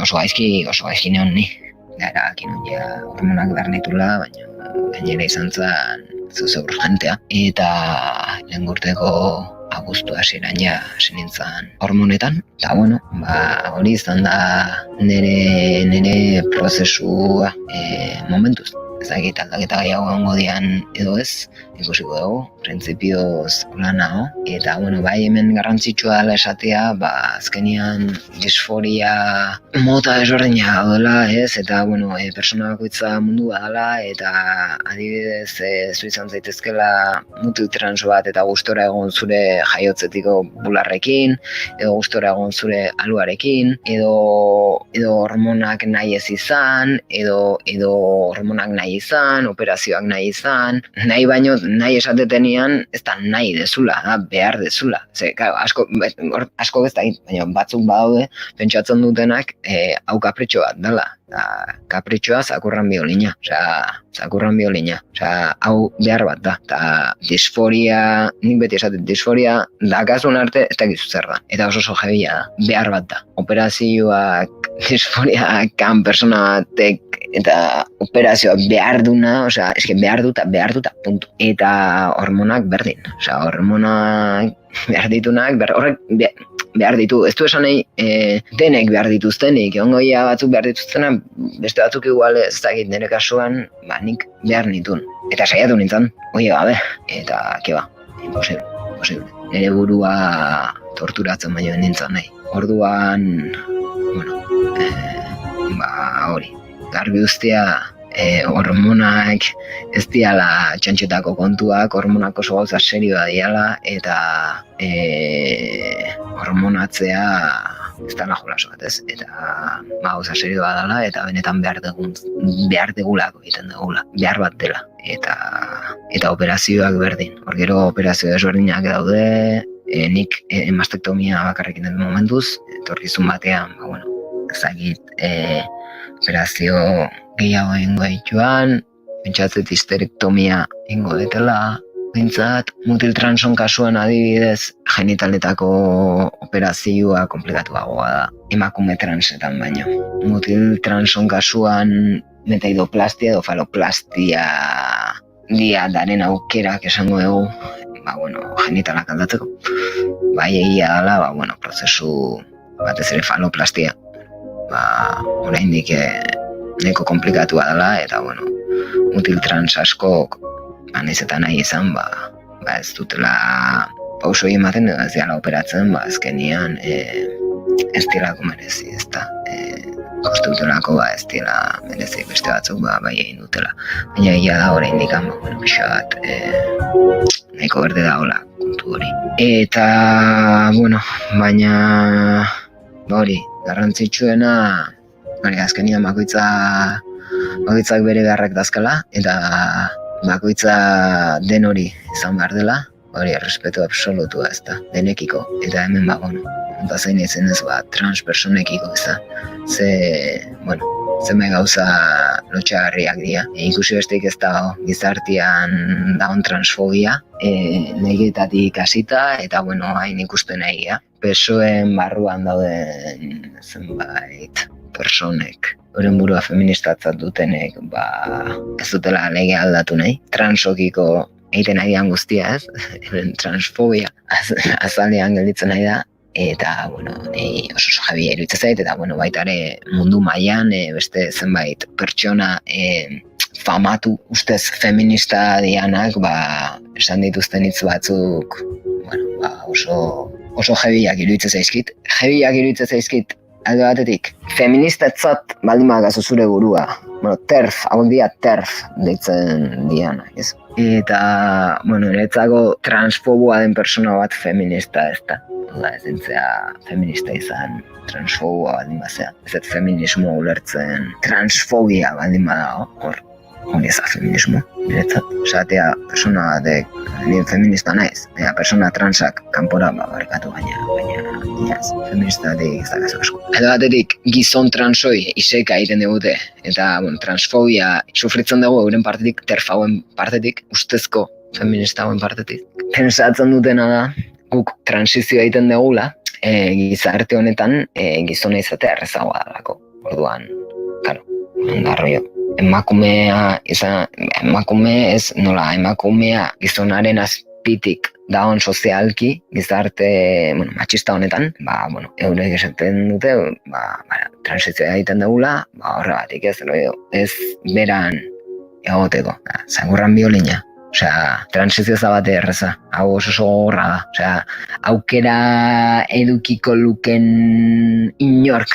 Oso gaizki neon ni. Gara, kinun ja hormonak behar nitula, baina gainera izan zen zuze urgentea. Eta lehen urteko abuztu hasieran ja hasi nintzen hormonetan. Eta, hori izan da nire prozesua momentuz. ezagik aldaketa gehiago egongo dian edo ez, ikusiko dugu, printzipioz lana, eta bai hemen garrantzitsua dela esatea, azkenian disforia mota desberdina gaudela, ez, eta persona bakoitza mundua dela, eta adibidez zu izan zaitezkela mutil trans bat eta gustora egon zure jaiotzetiko bularrekin, edo gustora egon zure aluarekin, edo hormonak nahi ez izan, edo hormonak nahi izan, operazioak nahi izan, nahi baino nahi esatetenian ez da nahi dezula, da behar dezula. Ze, asko ez da, baina batzuk badaude, pentsatzen dutenak hau kapritxo bat dela. Kapritxoa zakurran biolina, hau behar bat da. Eta disforia, nik beti esatet, disforia dakazun arte ez dakizu zer da. Eta oso jebila da, behar bat da. Operazioak, disforiak, persona batek, eta operazioa behar duna, behar duta, puntu. Eta hormonak berdin, hormonak behar ditunak, horrek behar ditu, ez du esan nahi denek behar dituztenik, ongoia batzuk behar dituztenak, beste batzuk igual ez dakit nire kasuan, nik behar nitun. Eta saiatu nintzen, gabe, eta keba, imposible. Nire burua torturatzen baino nintzen nahi. Orduan, hori, garbi ustea, hormonak ez diala txantxetako kontuak, hormonak oso gauza serioa diala, eta hormonatzea ez dela jolaso bat, ez? Eta gauza serioa dela, eta benetan behar degulako egiten degula, behar bat dela. Eta operazioak berdin. Hor gero operazio desberdinak daude, nik mastektomia bakarrekin den momentuz, etorkizun batean, ezagit, operazio gehiago egingo dituan, pentsatzet histerektomia egingo detela, bintzat, mutil transon kasuan adibidez, genitaletako operazioa komplikatuagoa da, emakume transetan baino. Mutil transon kasuan metaidoplastia edo faloplastia dia daren aukerak esango dugu, genitalak aldatzeko. Bai egia dela, prozesu batez ere faloplastia, oraindik nahiko komplikatua dela, eta mutil trans askok nahiz eta nahi izan, ez dutela pauso ematen edo ez diala operatzen, azkenian ez dielako merezi, ez da. Koste dutelako ez diela merezi beste batzuk bai egin dutela. Baina egia da oraindik pixa bat nahiko berde dagoela kontu hori. Eta, baina hori, garrantzitsuena azkenian bakoitzak bere beharrak dazkala, eta bakoitza den hori izan behar dela, hori errespetu absolutua ez da, denekiko, eta hemen eta zain ezen ez transpersonekiko ez da, zenbait gauza lotxagarriak dira. Ikusi besteik ez da gizartean dagoen transfobia, negetatik hasita, eta hain ikusten egia. PSOEen barruan dauden zenbait personek, horren burua feministatzat dutenek, ez dutela lege aldatu nahi. Transokiko egiten nahi dian guztia ez, transfobia azalean gelditzen nahi da, eta, nahi oso jabia iruditzen zait, eta, baita ere mundu mailan beste zenbait pertsona famatu ustez feminista dianak, esan dituzten hitz batzuk, oso jabiak iruditzen zaizkit, alde batetik, feministatzat baldin bagazu zure burua, TERF, hauek dira TERF deitzen dianak, ez? Eta, niretzako transfoboa den persona bat feminista ez da. Ez dintzea feminista izan transfoboa baldin bazea. Ez feminismo ulertzen transfobia baldin badago, hori ez da feminismo, niretzat. Esatea, persona batek, nire feminista naiz, persona transak kanpora barkatu baina feministatik ez da gazo asko. Edo batetik, gizon transoi iseka egiten digute, eta transfobia sufritzen dugu euren partetik, TERF hauen partetik, ustezko feminista hauen partetik. Pensatzen dutena da, guk transizioa egiten dugula, gizarte honetan gizona izatea errezagoa dalako. Orduan, garroio. Emakumea gizonaren azpitik dagoen sozialki, gizarte matxista honetan, eurek esaten dute, transizioa egiten dugula, horregatik ez beran egoteko. Zagurran biolina. Osea, transizio zabate erreza. Hau oso gogorra da. Osea, aukera edukiko luken inork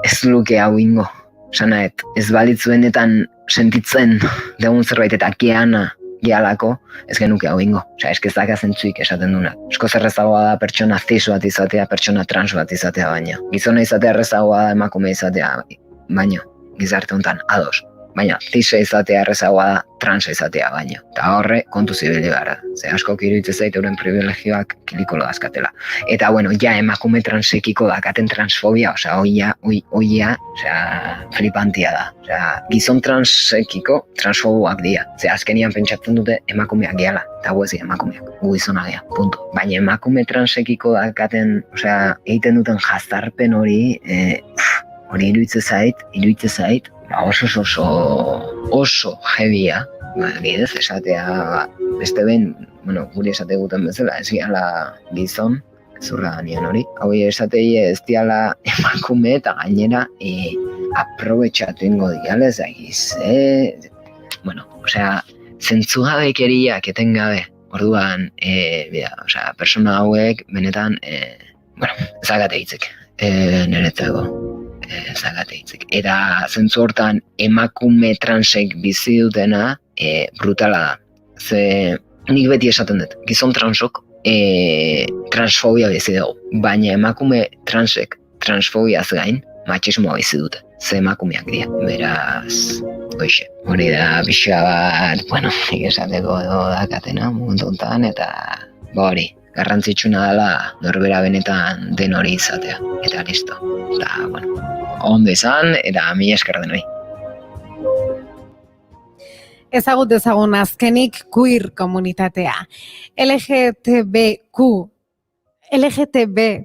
ez luke hau ingo. Sanaet, ez balitzuenetan sentitzen degun zerbait eta geana gehalako, ez genuke hau ingo. Osea, eskezak azentzuik esaten duna. Esko zerrezagoa da pertsona cis bat izatea, pertsona trans bat izatea baino. Gizona izatea errezagoa da emakume izatea baino. Gizarte honetan, ados. Baina, cis izatea errezagoa da transa izatea baino. Eta horre, kontu zibili gara. Ze asko iruditzen zait euren privilegioak kilikolo dazkatela. Eta, bueno, ja emakume transekiko dakaten transfobia, osea, oia, flipantia da. Osea, gizon transekiko transfoboak dira. Ze azkenian pentsatzen dute emakumeak gehala. Eta gu ez emakumeak, gu gizona gea, punto. Baina emakume transekiko dakaten, osea, egiten duten jazarpen hori, hori iruditzen zait, oso heavia, bidez, esatea, beste behin, guri esate guten bezala, ez diala gizon, zurra nien hori, hau esatei ez diala emakume eta gainera aprobetxatu ingo diala ez dakiz, zentzugabekeriak etengabe, orduan, persona hauek benetan, ezagate hitzek, niretzako. Zagate hitzik. Eta zentzu hortan emakume transek bizi dutena brutala da. Ze nik beti esaten dut, gizon transok transfobia bizi dugu. Baina emakume transek transfobiaz gain matxismoa bizi dute. Ze emakumeak dira. Beraz, hoxe, hori da pixka bat, nik esateko dakatena momentu honetan eta hori. Garrantzitsuna dela norbera benetan den hori izatea. Eta listo. Eta, ondo izan, eta mila esker denoi. Ezagut ezagun azkenik queer komunitatea. LGTB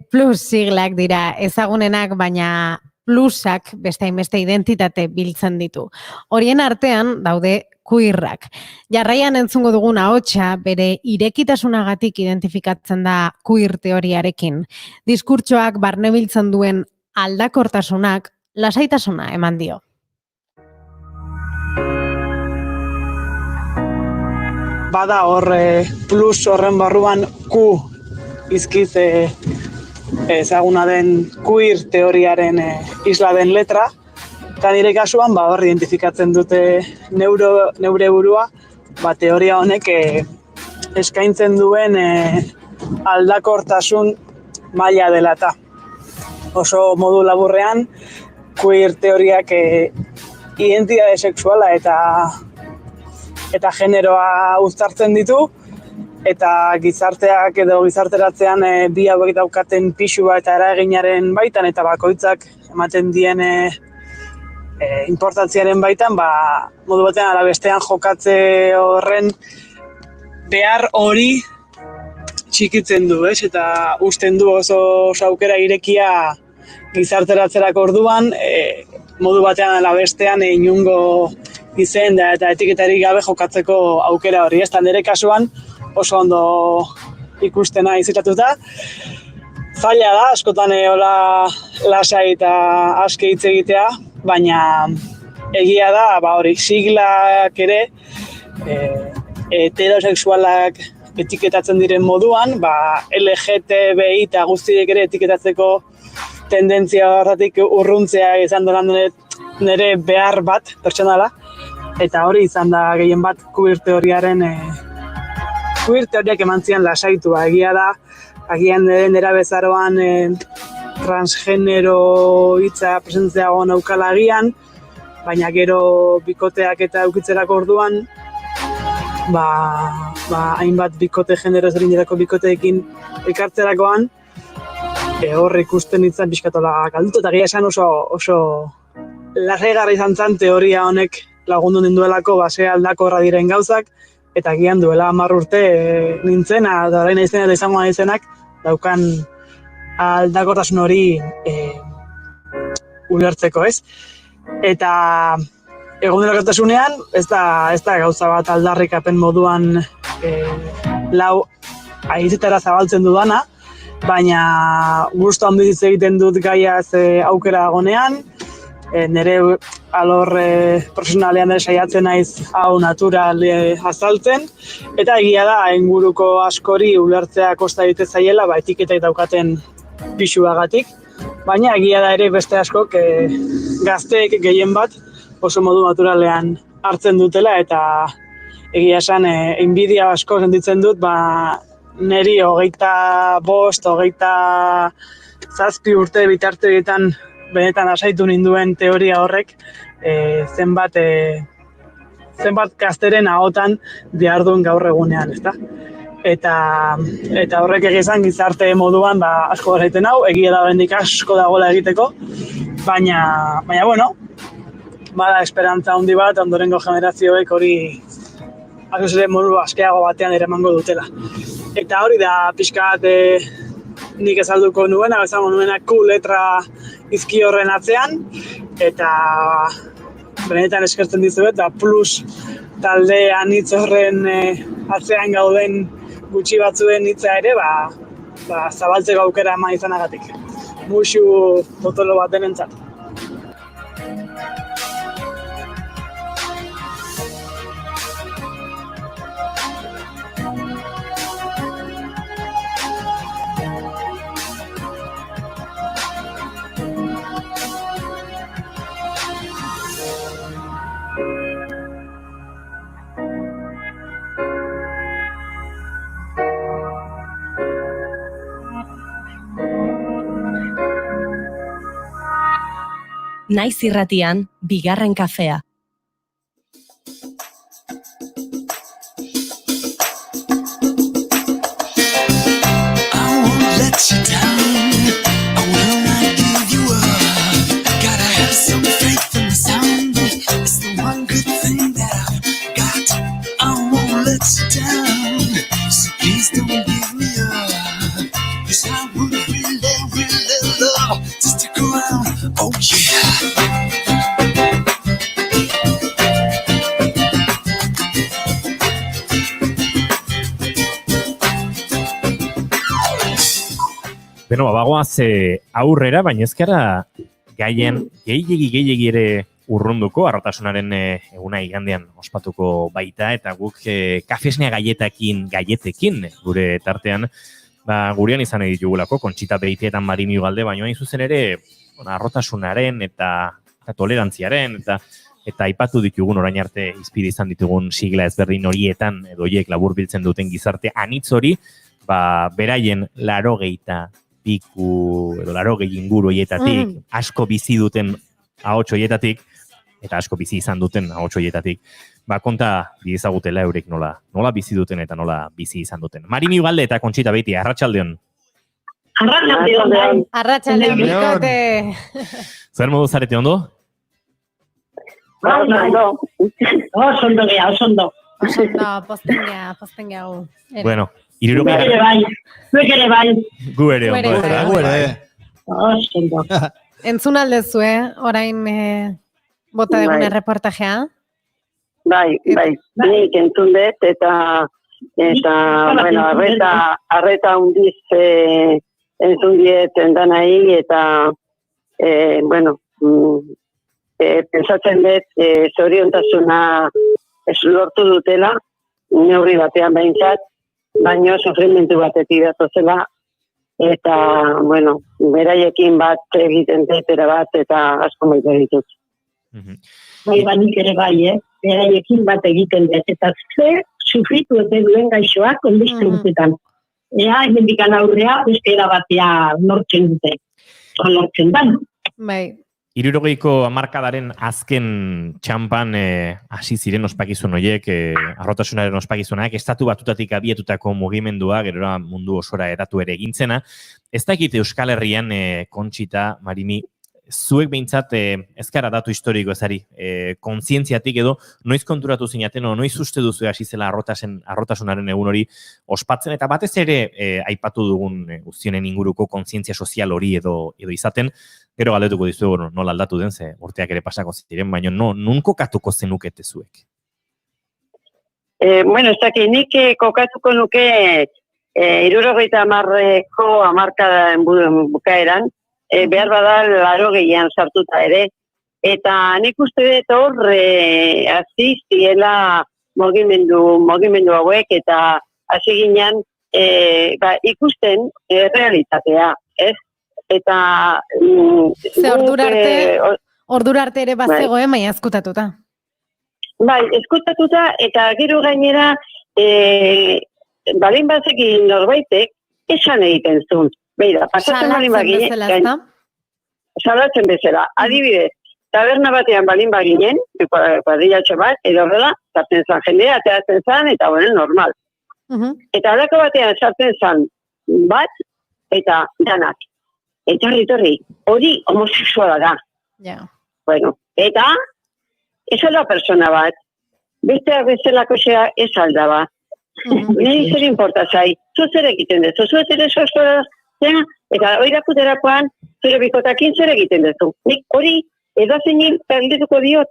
plus siglak dira ezagunenak, baina plusak beste hainbeste identitate biltzen ditu. Horien artean daude queerrak. Jarraian entzungo dugun ahotsa bere irekitasunagatik identifikatzen da queer teoriarekin. Diskurtsoak barnebiltzen duen aldakortasunak lasaitasuna eman dio. Bada hor plus horren barruan Q izkiz ezaguna den queer teoriaren isla den letra. Eta nire kasuan, hor identifikatzen dute neure burua, teoria honek eskaintzen duen aldakortasun maila dela eta. Oso modu laburrean, queer teoriak identitate sexuala eta generoa uztartzen ditu, eta gizarteak edo gizarteratzean bi hauek daukaten pisua eta eraginaren baitan, eta bakoitzak ematen dien importantziaren baitan, modu batean ala bestean jokatze horren behar hori txikitzen du, eta usten du oso aukera irekia gizarteratzerako orduan, modu batean ala bestean inungo izen eta etiketarik gabe jokatzeko aukera hori. Ez da nire kasuan oso ondo ikustena izitatuta. Zaila da, askotan hola lasai eta aske hitz egitea, baina egia da, hori, siglak ere, heterosexualak etiketatzen diren moduan, LGTBI eta guztiek ere etiketatzeko tendentzia horretik urruntzea izan dela nire behar bat pertsonala, eta hori izan da gehien bat queer teoriak emantzian lasaitua. Egia da, agian nera bezaroan transgenero hitza presentziago naukala agian, baina gero bikoteak eta eukitzerako orduan, hainbat bikote genero ezberdinetako bikoteekin elkartzerakoan, hor ikusten nintzen pixkatola galdutu, eta egia esan oso lasaigarri izan zen teoria honek lagundu ninduelako ze aldakorra diren gauzak, eta agian duela 10 urte nintzena, eta orain izena eta izango naizenak, daukan aldakortasun hori ulertzeko, ez? Eta egunerokotasunean ez da gauza bat aldarrikapen moduan lau haizetara zabaltzen dudana, baina gustu handiz egiten dut gaiaz aukera dagonean, nire alor profesionalean ere saiatzen naiz hau natural azaltzen, eta egia da, inguruko askori ulertzea kosta egite zaiela, etiketak daukaten pisuagatik, baina egia da ere beste askok gazteek gehien bat oso modu naturalean hartzen dutela, eta egia esan inbidia asko sentitzen dut, niri 25, 27 urte bitarteetan benetan asaitu ninduen teoria horrek zenbat gazteren ahotan diharduen gaur egunean, ezta? Eta horrek egizan gizarte moduan asko garaiten hau, egia da oraindik asko dagoela egiteko, baina bueno, bada esperantza handi bat, ondorengo generazioek hori askoz ere modu askeago batean ere emango dutela. Eta hori da pixka bat nik ezalduko nuena, bezango nuena Q letra izki horren atzean, eta benetan eskertzen dizuet, plus talde anitz horren atzean gauden gutxi batzuen hitza ere, zabaltzeko aukera eman izanagatik. Muxu potolo bat denentzat. Naiz irratian, bigarren kafea. Beno, bagoaz aurrera, baina ezkara gaien gehiegi ere urrunduko, arrotasunaren eguna igandean ospatuko baita, eta guk kafesnea gaietekin gure tartean, gurean izan ditugulako, Kontxita Beitietan Marini Ugalde, baina hain zuzen ere arrotasunaren eta tolerantziaren, eta aipatu ditugun orain arte izpide izan ditugun sigla ezberdin horietan, edo horiek labur biltzen duten gizarte anitz hori, beraien 80 piku, edo 80 inguru horietatik, asko bizi duten ahots horietatik, eta asko bizi izan duten ahots horietatik, konta bizagutela eurek nola bizi duten eta nola bizi izan duten. Marini Ugalde eta Kontxita Beiti, arratsaldeon. Arratsaldeon, bikote. Zer modu zarete ondo? Oso ondo gea, oso ondo. Posten gehago. Bueno, irurogei... Zuek ere bai. Gu ere ondo. Oso ondo. Entzun aldezu, orain bota degune reportajea? Bai. Nik entzun dut, eta bueno, arreta hundiz entzun diet endanai, eta bueno, pensatzen dut zoriontasuna lortu dutela, neurri batean behintzat, baino sufrimentu batetik datozela, eta, bueno, beraiekin bat egiten dut bat, eta asko maite ditut. Bai, banik ere bai, beraiekin bat egiten dut, eta ze sufritu eta duen gaixoak ondizte urtetan. Ea, emendikan aurrea, beste erabatea lortzen dute. Lortzen dan. Bai. 60ko hamarkadaren azken txanpan hasi ziren ospakizun horiek, arrotasunaren ospakizunak, estatu batutatik abietutako mugimendua, gerora mundu osora edatu ere egintzena. Ez dakit Euskal Herrian, Kontxita, Marini, zuek behintzat ezkara datu historiko ezari, kontzientziatik edo, noiz konturatu zinaten, noiz uste duzu hasi zela arrotasunaren egun hori ospatzen, eta batez ere aipatu dugun guztionen inguruko kontzientzia sozial hori edo izaten, gero galdetuko dizu, nola aldatu den, ze urteak ere pasako ziren, baina nun kokatuko zenukete zuek? Bueno, ez dakit, nik kokatuko nuke 70ko hamarkadaren bukaeran, behar bada 80an sartuta ere, Eta nik uste dut hor hasi ziela mugimendu hauek eta hasi ginen ikusten realitatea, ez? Eta Ze ordura arte ere bazegoen, baina ezkutatuta. Bai, ezkutatuta eta gero gainera balin bazekin norbaitek esan egiten zuen. Beira, pasatzen balin baginen, salatzen bezala. Adibidez, taberna batean balin baginen, kuadrillatxo bat, edo horrela, sartzen zan jendea, ateratzen zan, eta bueno, normal. Eta alako batean sartzen zan bat, eta danak. Etorri, hori homosexuala da. Bueno, eta ez alda persona bat, besteak bezalako xea ez alda bat. Niri zer importa zai, zu zer egiten dezu, zu zer sosora zena, eta hori dakuterakoan, zure bikotakin zer egiten dezu. Nik hori edozein perlituko diot,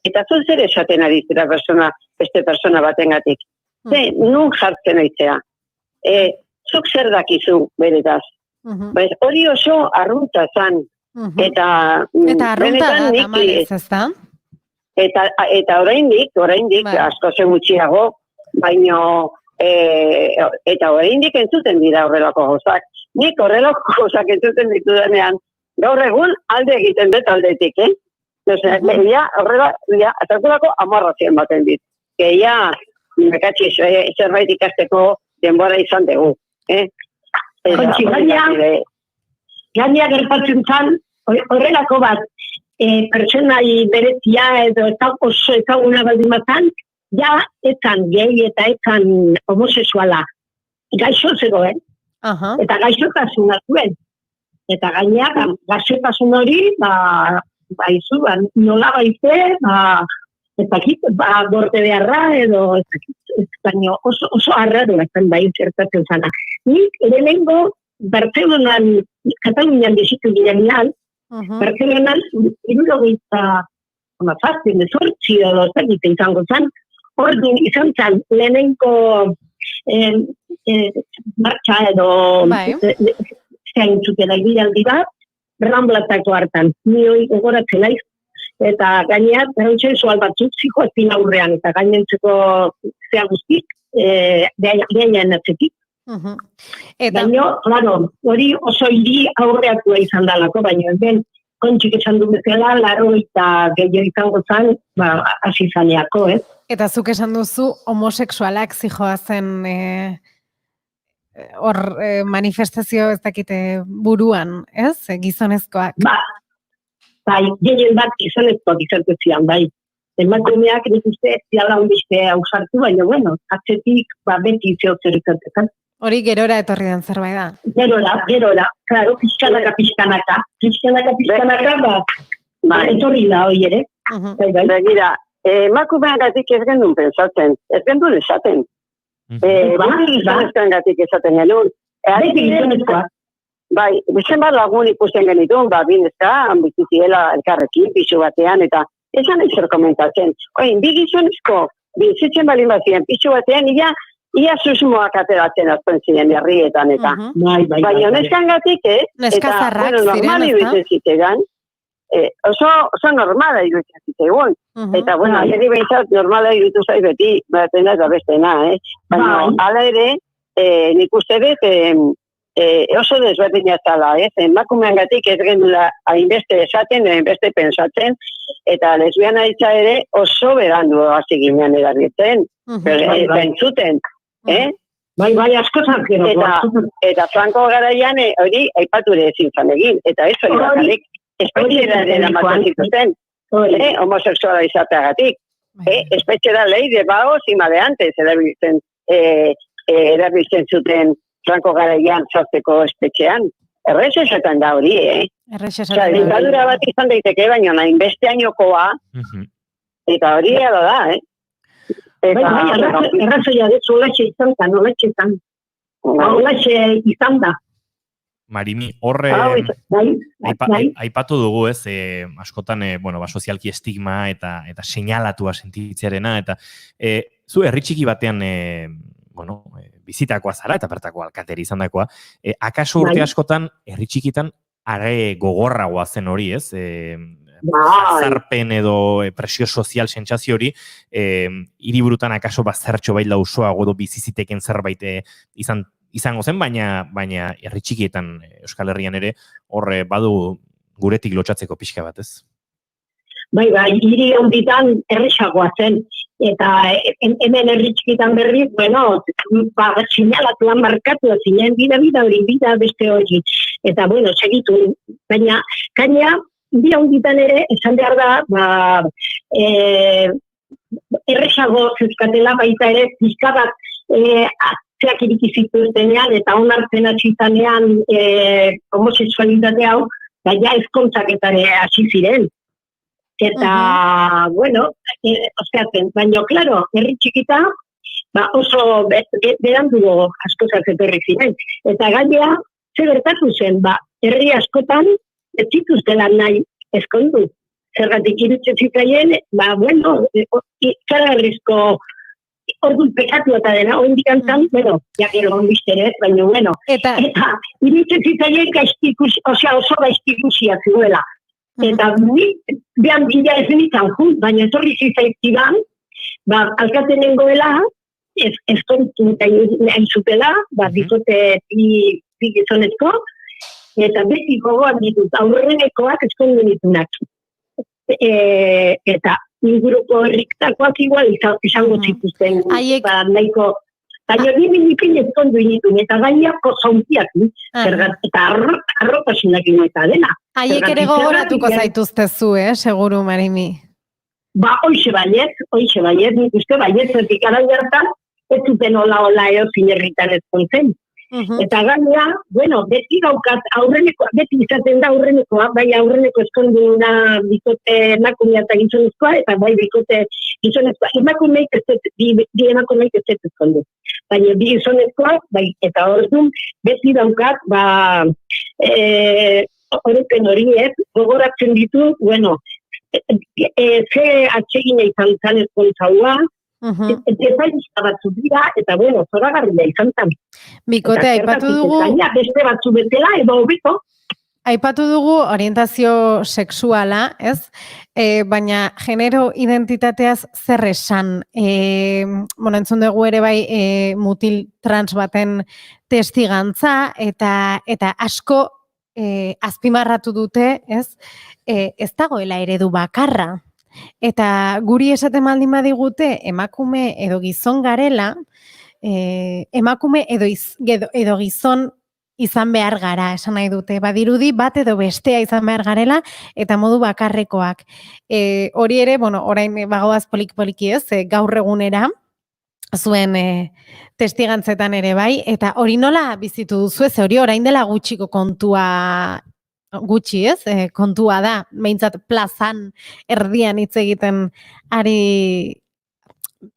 eta zu zer esaten ari zera beste persona batengatik. Nun jartzen aitzea. Zuk zer dakizu beretaz. Hori oso arrunta zan. Eta arrunta da, tamalez, ez da? Eta oraindik, asko zen gutxiago, baino, eta oraindik entzuten dira horrelako gozak. Nik horrelako gozak entzuten ditudanean, gaur egun alde egiten dut aldetik, horrela, atakulako amarrazien baten dit. Geia, mekatzi, zerbait ikasteko denbora izan dugu. Kontxi, gaina gertatzen zan, horrelako bat, pertsonai berezia edo oso ezaguna baldin batzan, ja etzan gehi eta etzan homosexuala. Gaixo zegoen. Eta gaixotasuna zuen. Eta gaineak, gaixotasun hori, izu, nola baize, gorte beharra edo, oso arraro ezan bai zertatzen zana. Nik ere lehenko, Barcelonan, Katalunian bizitu ginean, Barcelonan, 78 edo zergite izango zen, orduan izan zen lehenenko martxa edo zeintzutela ibilaldi bat, Ramblatako hartan. Ni hori gogoratzen naiz, eta gainean, berantxe zual batzuk zikoetin aurrean, eta gainentzeko zea guztik, behaien atzetik. Baina, claro, hori oso hiri aurreatua izan dalako, baina ben, kontxik esan du bezala, laro eta gehiago izango zan, hasi zaneako, ez? Eta zuk esan duzu, homosexualak zijoazen hor manifestazio ez dakite buruan, ez? Gizonezkoak. Bai, gehien bat gizonezkoak izango zian, bai. Emakumeak nik uste ziala ondizte ausartu, baina, bueno, atzetik beti zeotzer izatekan. Hori gerora etorri den zerbait da. Gerora, claro, pixkanaka, etorri da hori ere. Begira, emakumeagatik ez gendun pensatzen, ez gendun esaten. Gizonezkoengatik esaten genuen. Bai, bizen bat lagun ikusten genitun, binezka, bizitiela elkarrekin, pisu batean, eta esan ezer komentatzen. Oin, bi gizonezko, bizitzen balin bazien, pisu batean, ia susmoak ateratzen azten ziren herrietan, eta. Baina neskangatik, eta, bueno, normali bizitzen zitegan, oso normala iruditzen zitegun. Eta, bueno, hiri behintzat normala iruditu zaiz beti, batena eta bestena, baina, ala ere, nik uste dut, oso desberdina zala, emakumeangatik ez gendula hainbeste esaten, hainbeste pensatzen, eta lesbiana hitza ere oso berandu hasi ginean erabiltzen, pentsuten, Bai, asko zantzero. Eta Franco garaian hori aipature ezin zan egin, eta ez hori bakarrik, espetxera eramaten zituzten, homosexuala izateagatik. Espetxera lei de baos y maleantes erabiltzen zuten Franco garaian sartzeko espetxean. Errez esaten da hori, Dikadura bat izan daiteke, baina nahin beste ainokoa, eta hori edo da, Errazoia dut, olaxe izan da. Marimi, horre aipatu dugu ez, askotan, sozialki estigma eta seinalatua sentitzearena, eta zu herri txiki batean, bizitakoa zara eta bertako alkateri izan dakoa, akaso urte askotan herri txikitan are gogorragoa zen hori, ez? jazarpen edo presio sozial sentsazio hori, hiriburutan akaso bazertxo bai lausoago edo biziziteken zerbait izango zen, baina herri txikietan Euskal Herrian ere horre badu guretik lotxatzeko pixka bat, ez? Bai, hiri honditan erresagoa zen. Eta hemen herri txikitan berriz, bueno, sinalatuan markatu, zinen bida beste hori. Eta, bueno, segitu. Baina, gaina, hiri honditan ere, esan behar da, erresago zezkatela baita ere, pizkabat atzeak irikizituztenean, eta onartzen atxizanean homosexualitate hau, baina ezkontzaketare hasi ziren. Eta, bueno, osteatzen, baina, klaro, herri txikita, oso berandugo asko etorri ziren. Eta gainea, ze gertatu zen, herri askotan, ez zituztela nahi ezkondu. Zergatik irutzen zitzaien, bueno, ikaragarrizko orduan pekatu eta dena, oindik antzan, bueno, jakero onbizterez, baina, bueno. Eta irutzen zitzaien oso gaiztikusia zuela. Eta behan bila ez nintzen jut, baina etorri zitzaizkidan, alkate nengoela, ezkontu eta nahi zutela, bikote bi gizonezko, eta beti gogoan ditut, aurrenekoak ezkondu nitunak. Eta inguruko herriktakoak igual izango zituzten, nahiko, baina nipin ezkondu nituen, eta gaiako zauntiak, eta arrotasunak eta dena. Haiek ere gogoratuko zaituztezu, seguru, Marimi? Hoxe baiet, nik uste baiet, zetik ara gertan, ez zuten hola eozin herritan ezkontzen. Eta gainera, bueno, beti daukat aurreneko, beti izaten da aurrenekoa, bai aurreneko eskonduna bikote emakumea eta gizonezkoa, eta bai bikote gizonezkoa, emakumeik ez dut eskondu. Baina bi gizonezkoa, bai, eta orduan, beti daukat, horrepen horiek, gogoratzen ditu, bueno, ze atsegina izan zan ezkontzaua, dezailista batzu dira, eta bueno, zoragarria izan zan. Bikote, aipatu dugu... Beste batzu betela, edo hobeto. Aipatu dugu orientazio sexuala, ez? Baina genero identitateaz zer esan? Bueno, entzun dugu ere bai mutil trans baten testigantza, eta asko azpimarratu dute, ez? Ez dagoela eredu bakarra. Eta guri esaten baldin badigute emakume edo gizon garela, emakume edo gizon izan behar gara, esan nahi dute. Badirudi bat edo bestea izan behar garela, eta modu bakarrekoak. Hori ere, bueno, orain bagoaz poliki ez, gaur egunera, zuen testigantzetan ere bai, eta hori nola bizitu duzu ez, hori orain dela gutxiko kontua, gutxi ez, kontua da, behintzat plazan erdian hitz egiten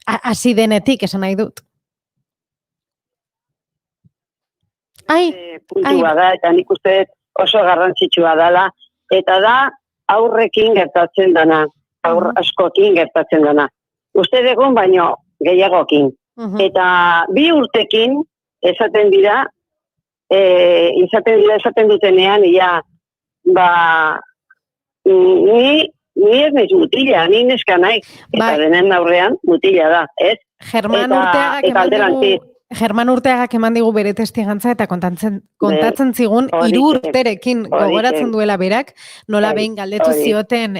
hasi denetik, esan nahi dut. Puntua da, eta nik uste oso garrantzitsua dela, eta da aurrekin gertatzen dana, aur askokin gertatzen dana. Uste dugun baino gehiagokin. Eta 2 urtekin esaten dira, esaten dutenean, ni ez naiz mutila, ni neska nahi, eta denen aurrean mutila da, ez? German Urteagak eman digu bere testigantza eta kontatzen zigun 3 urterekin gogoratzen duela berak, nola behin galdetu zioten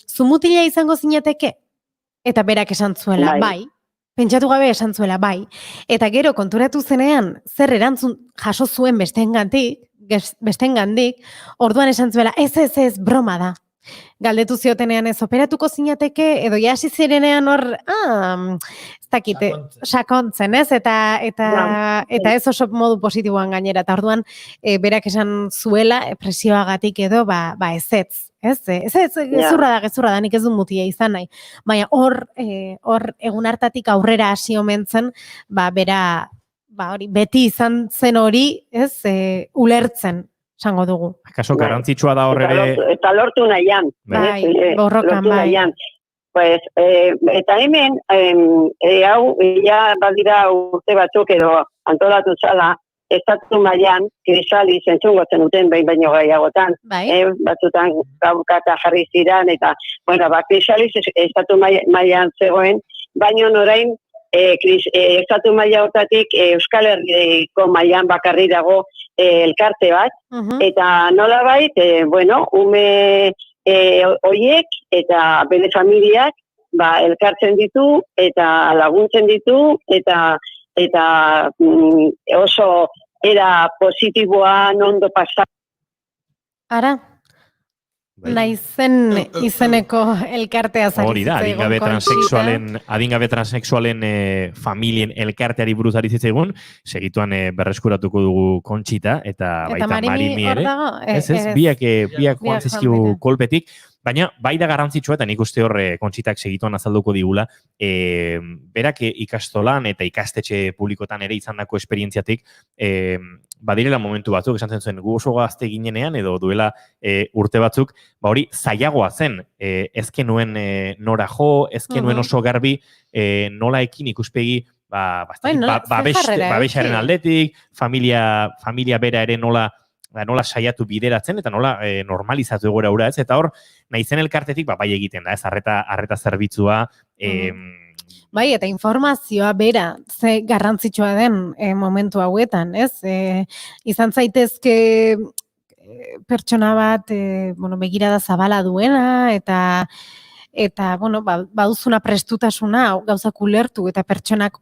zu mutila izango zinateke? Eta berak esan zuela, bai. Pentsatu gabe esan zuela, bai. Eta gero konturatu zenean, zer erantzun jaso zuen bestengandik, orduan esan zuela, ez, broma da. Galdetu ziotenean ez operatuko zinateke, edo jasi zirenean hor, ez dakite, sakontzen, ez? Eta ez oso modu positiboan gainera. Eta orduan, berak esan zuela, presioagatik edo, ez. Ez, gezurra da, nik ez du mutia izan nahi. Baina hor egun hartatik aurrera hasi omen zen, bera, beti izan zen hori, ez, ulertzen, esango dugu. Akaso garrantzitsua da horrere... Eta lortu nahian. Borrokan, bai. Eta hemen, hau, ja badira urte batzuk edo antolatu zala, estatu mailan krisali zentzungo zenuten behin baino gehiagotan. Batzutan gaurkata jarri ziren, eta, bueno, krisali estatu mailan zegoen, baino orain estatu maila hortatik Euskal Herriko mailan bakarri dago elkarte bat, eta nolabait, bueno, ume horiek eta bere familiak elkartzen ditu, eta laguntzen ditu, eta oso era positiboan ondo pasa. Ara? Naizen izeneko elkartea zakitzea. Hori da, adingabe transexualen familien elkarteari buruz ari zitzaigun, segituan berreskuratuko dugu Kontxita, eta baita Marimi ere. Ez, biak joan zizkiu kolpetik, baina bai da garrantzitsua, eta nik uste hor Kontxitak segituan azalduko digula, berak ikastolan eta ikastetxe publikotan ere izandako esperientziatik, badirela momentu batzuk, esan zen gu oso gazte ginenean, edo duela urte batzuk, hori zailagoa zen, ezkenuen nora jo, ezkenuen oso garbi, nola ekin ikuspegi, babesaren aldetik, familia bera ere nola saiatu bideratzen, eta nola normalizatu egora ura, ez? Eta hor, nahizen elkartetik, bai egiten da, ez? Arreta zerbitzua, Bai, eta informazioa bera, ze garrantzitsua den momentu hauetan, ez? Izan zaitezke pertsona bat, begirada zabala duena, eta bueno, baduzuna prestutasuna, gauzak ulertu, eta pertsonak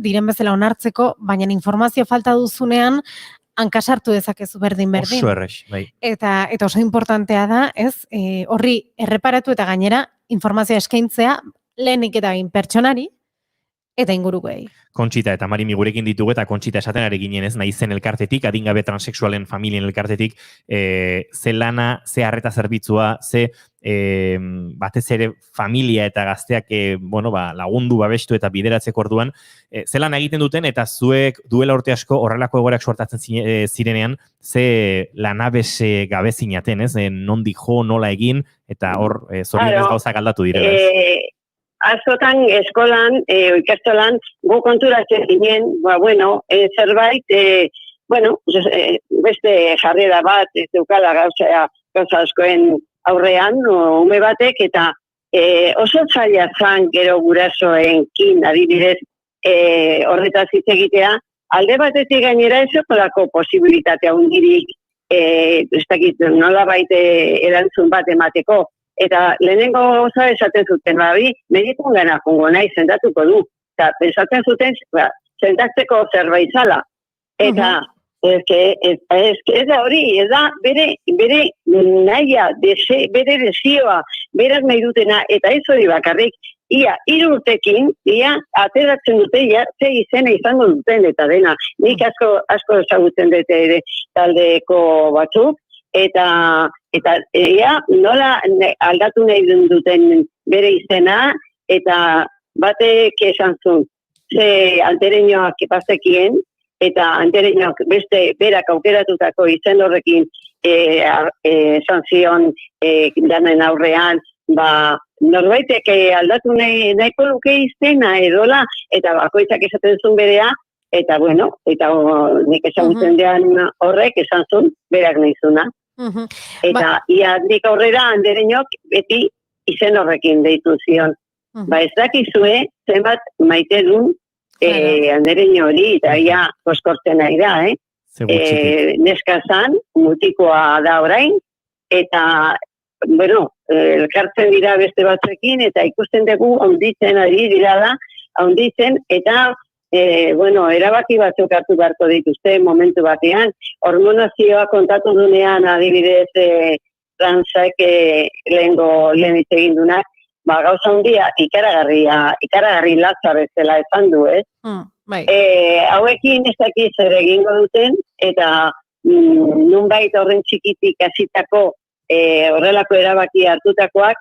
diren bezala onartzeko, baina informazio falta duzunean, hankasartu dezakezu berdin. Oso errex, bai. Eta oso importantea da, ez? Horri erreparatu eta gainera informazioa eskaintzea, lehenik eta bain pertsonari, eta ingurukoei. Kontxita eta Marimi gurekin ditugu, eta Kontxita esaten ari ginen ez, nahizen elkartetik, adingabe transexualen familien elkartetik, ze lana, ze arreta zerbitzua, ze batez ere familia eta gazteak lagundu, babestu eta bideratzeko orduan, ze lana egiten duten, eta zuek duela urte asko horrelako egoerak suertatzen zirenean, ze lanabes gabe zinaten, ez? Nondik jo, nola egin, eta hor zorionez gauzak aldatu direla, ez? Azotan eskolan, ikastolan, gu konturatzen ginen, zerbait, beste jarrera bat, ez dukala gauza askoen aurrean, ume batek, eta oso zaila zan gero gurasoenkin, adibidez, horretaz hitz egitea, alde batetik gainera ezokolako posibilitatea hundirik, ez dakit nola baite erantzun bat emateko, eta lehenengo goza esaten zuten, medikun gana jongo nahi sendatuko du. Eta pensatzen zuten, sendatzeko zerbait zala. Eta ez da hori, ez da bere nahia, bere desioa, berak nahi dutena, eta ez hori bakarrik, ia 3 urtekin, ateratzen dute, ze izena izango duten eta dena. Nik asko ezagutzen dute ere taldeko batzuk, eta nola aldatu nahi duten bere izena, eta batek esan zuen, ze altereñoak bazekien, eta altereñoak beste berak aukeratutako izen horrekin esan zion danen aurrean, norbaitek aldatu nahiko luke izena edola, eta bakoitzak esaten zuen berea, eta nik ezagutzen dean horrek esan zuen berak nahi zuna. Eta iadik aurrera andereñok beti izen horrekin deitu zion. Ez dakizue zenbat maite duen andereño hori, eta ia koskortzen nahi da, neskazan, mutikoa da orain, eta, elkartzen dira beste batzuekin, eta ikusten dugu handitzen ari dira da, eta erabaki batzuk hartu beharko dituzte momentu batean, hormonazioa kontatu dunean adibidez transak lehen hitz egin dunak, gauza handia ikaragarri latza bezala esan du, ez? Hauekin ez dakiz ere egingo duten, eta nunbait horren txikitik hasitako horrelako erabaki hartutakoak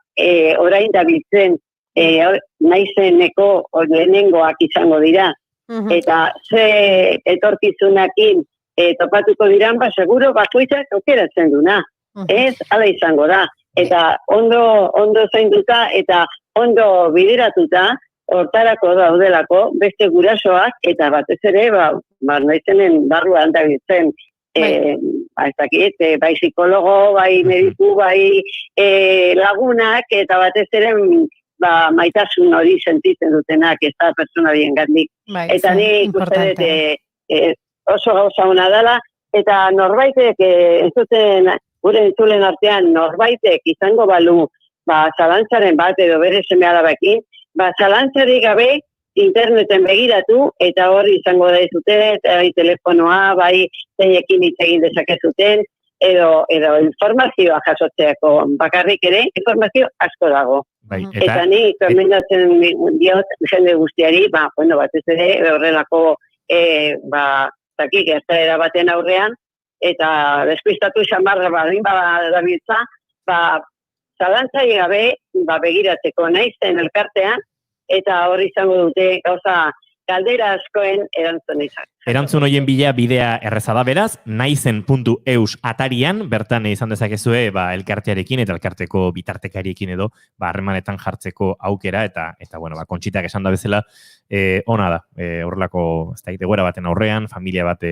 orain dabiltzen naizeneko lehenengoak izango dira. Eta ze etorkizunakin topatuko diran, seguro bakoitzak aukeratzen duna. Ez, hala izango da. Eta ondo zainduta eta ondo bideratuta, hortarako daudelako beste gurasoak, eta batez ere, noizenen barruan dabiltzen, ez dakit, bai psikologo, bai mediku, bai lagunak, eta batez ere maitasun hori sentitzen dutenak, ez da pertsona bien gandik. Eta ni ikusten dut oso gauza hona dela, eta norbaitek, entzuten, gure entzulen artean, norbaitek izango balu, zalantzaren bat edo bere seme alabakin, zalantzarik gabe interneten begiratu, eta hori izango da izute, bai telefonoa, bai zeinekin hitz egin dezakezuten, edo informazioa jasotzeako bakarrik ere, informazio asko dago. Eta ni komendatzen diot jende guztiari, batez ere horrelako gertaera baten aurrean, eta despistatu xamarra badin dabiltza, zalantzai gabe begiratzeko naizen elkartean, eta hori izango dute gauza galdera askoen erantzun izan. Erantzun hoien bidea erreza da beraz, naizen.eus atarian, bertan izan dezakezue elkartearekin eta elkarteko bitartekariekin edo harremanetan jartzeko aukera, eta Kontxitak esan da bezala, ona da, horrelako egoera baten aurrean, familia bat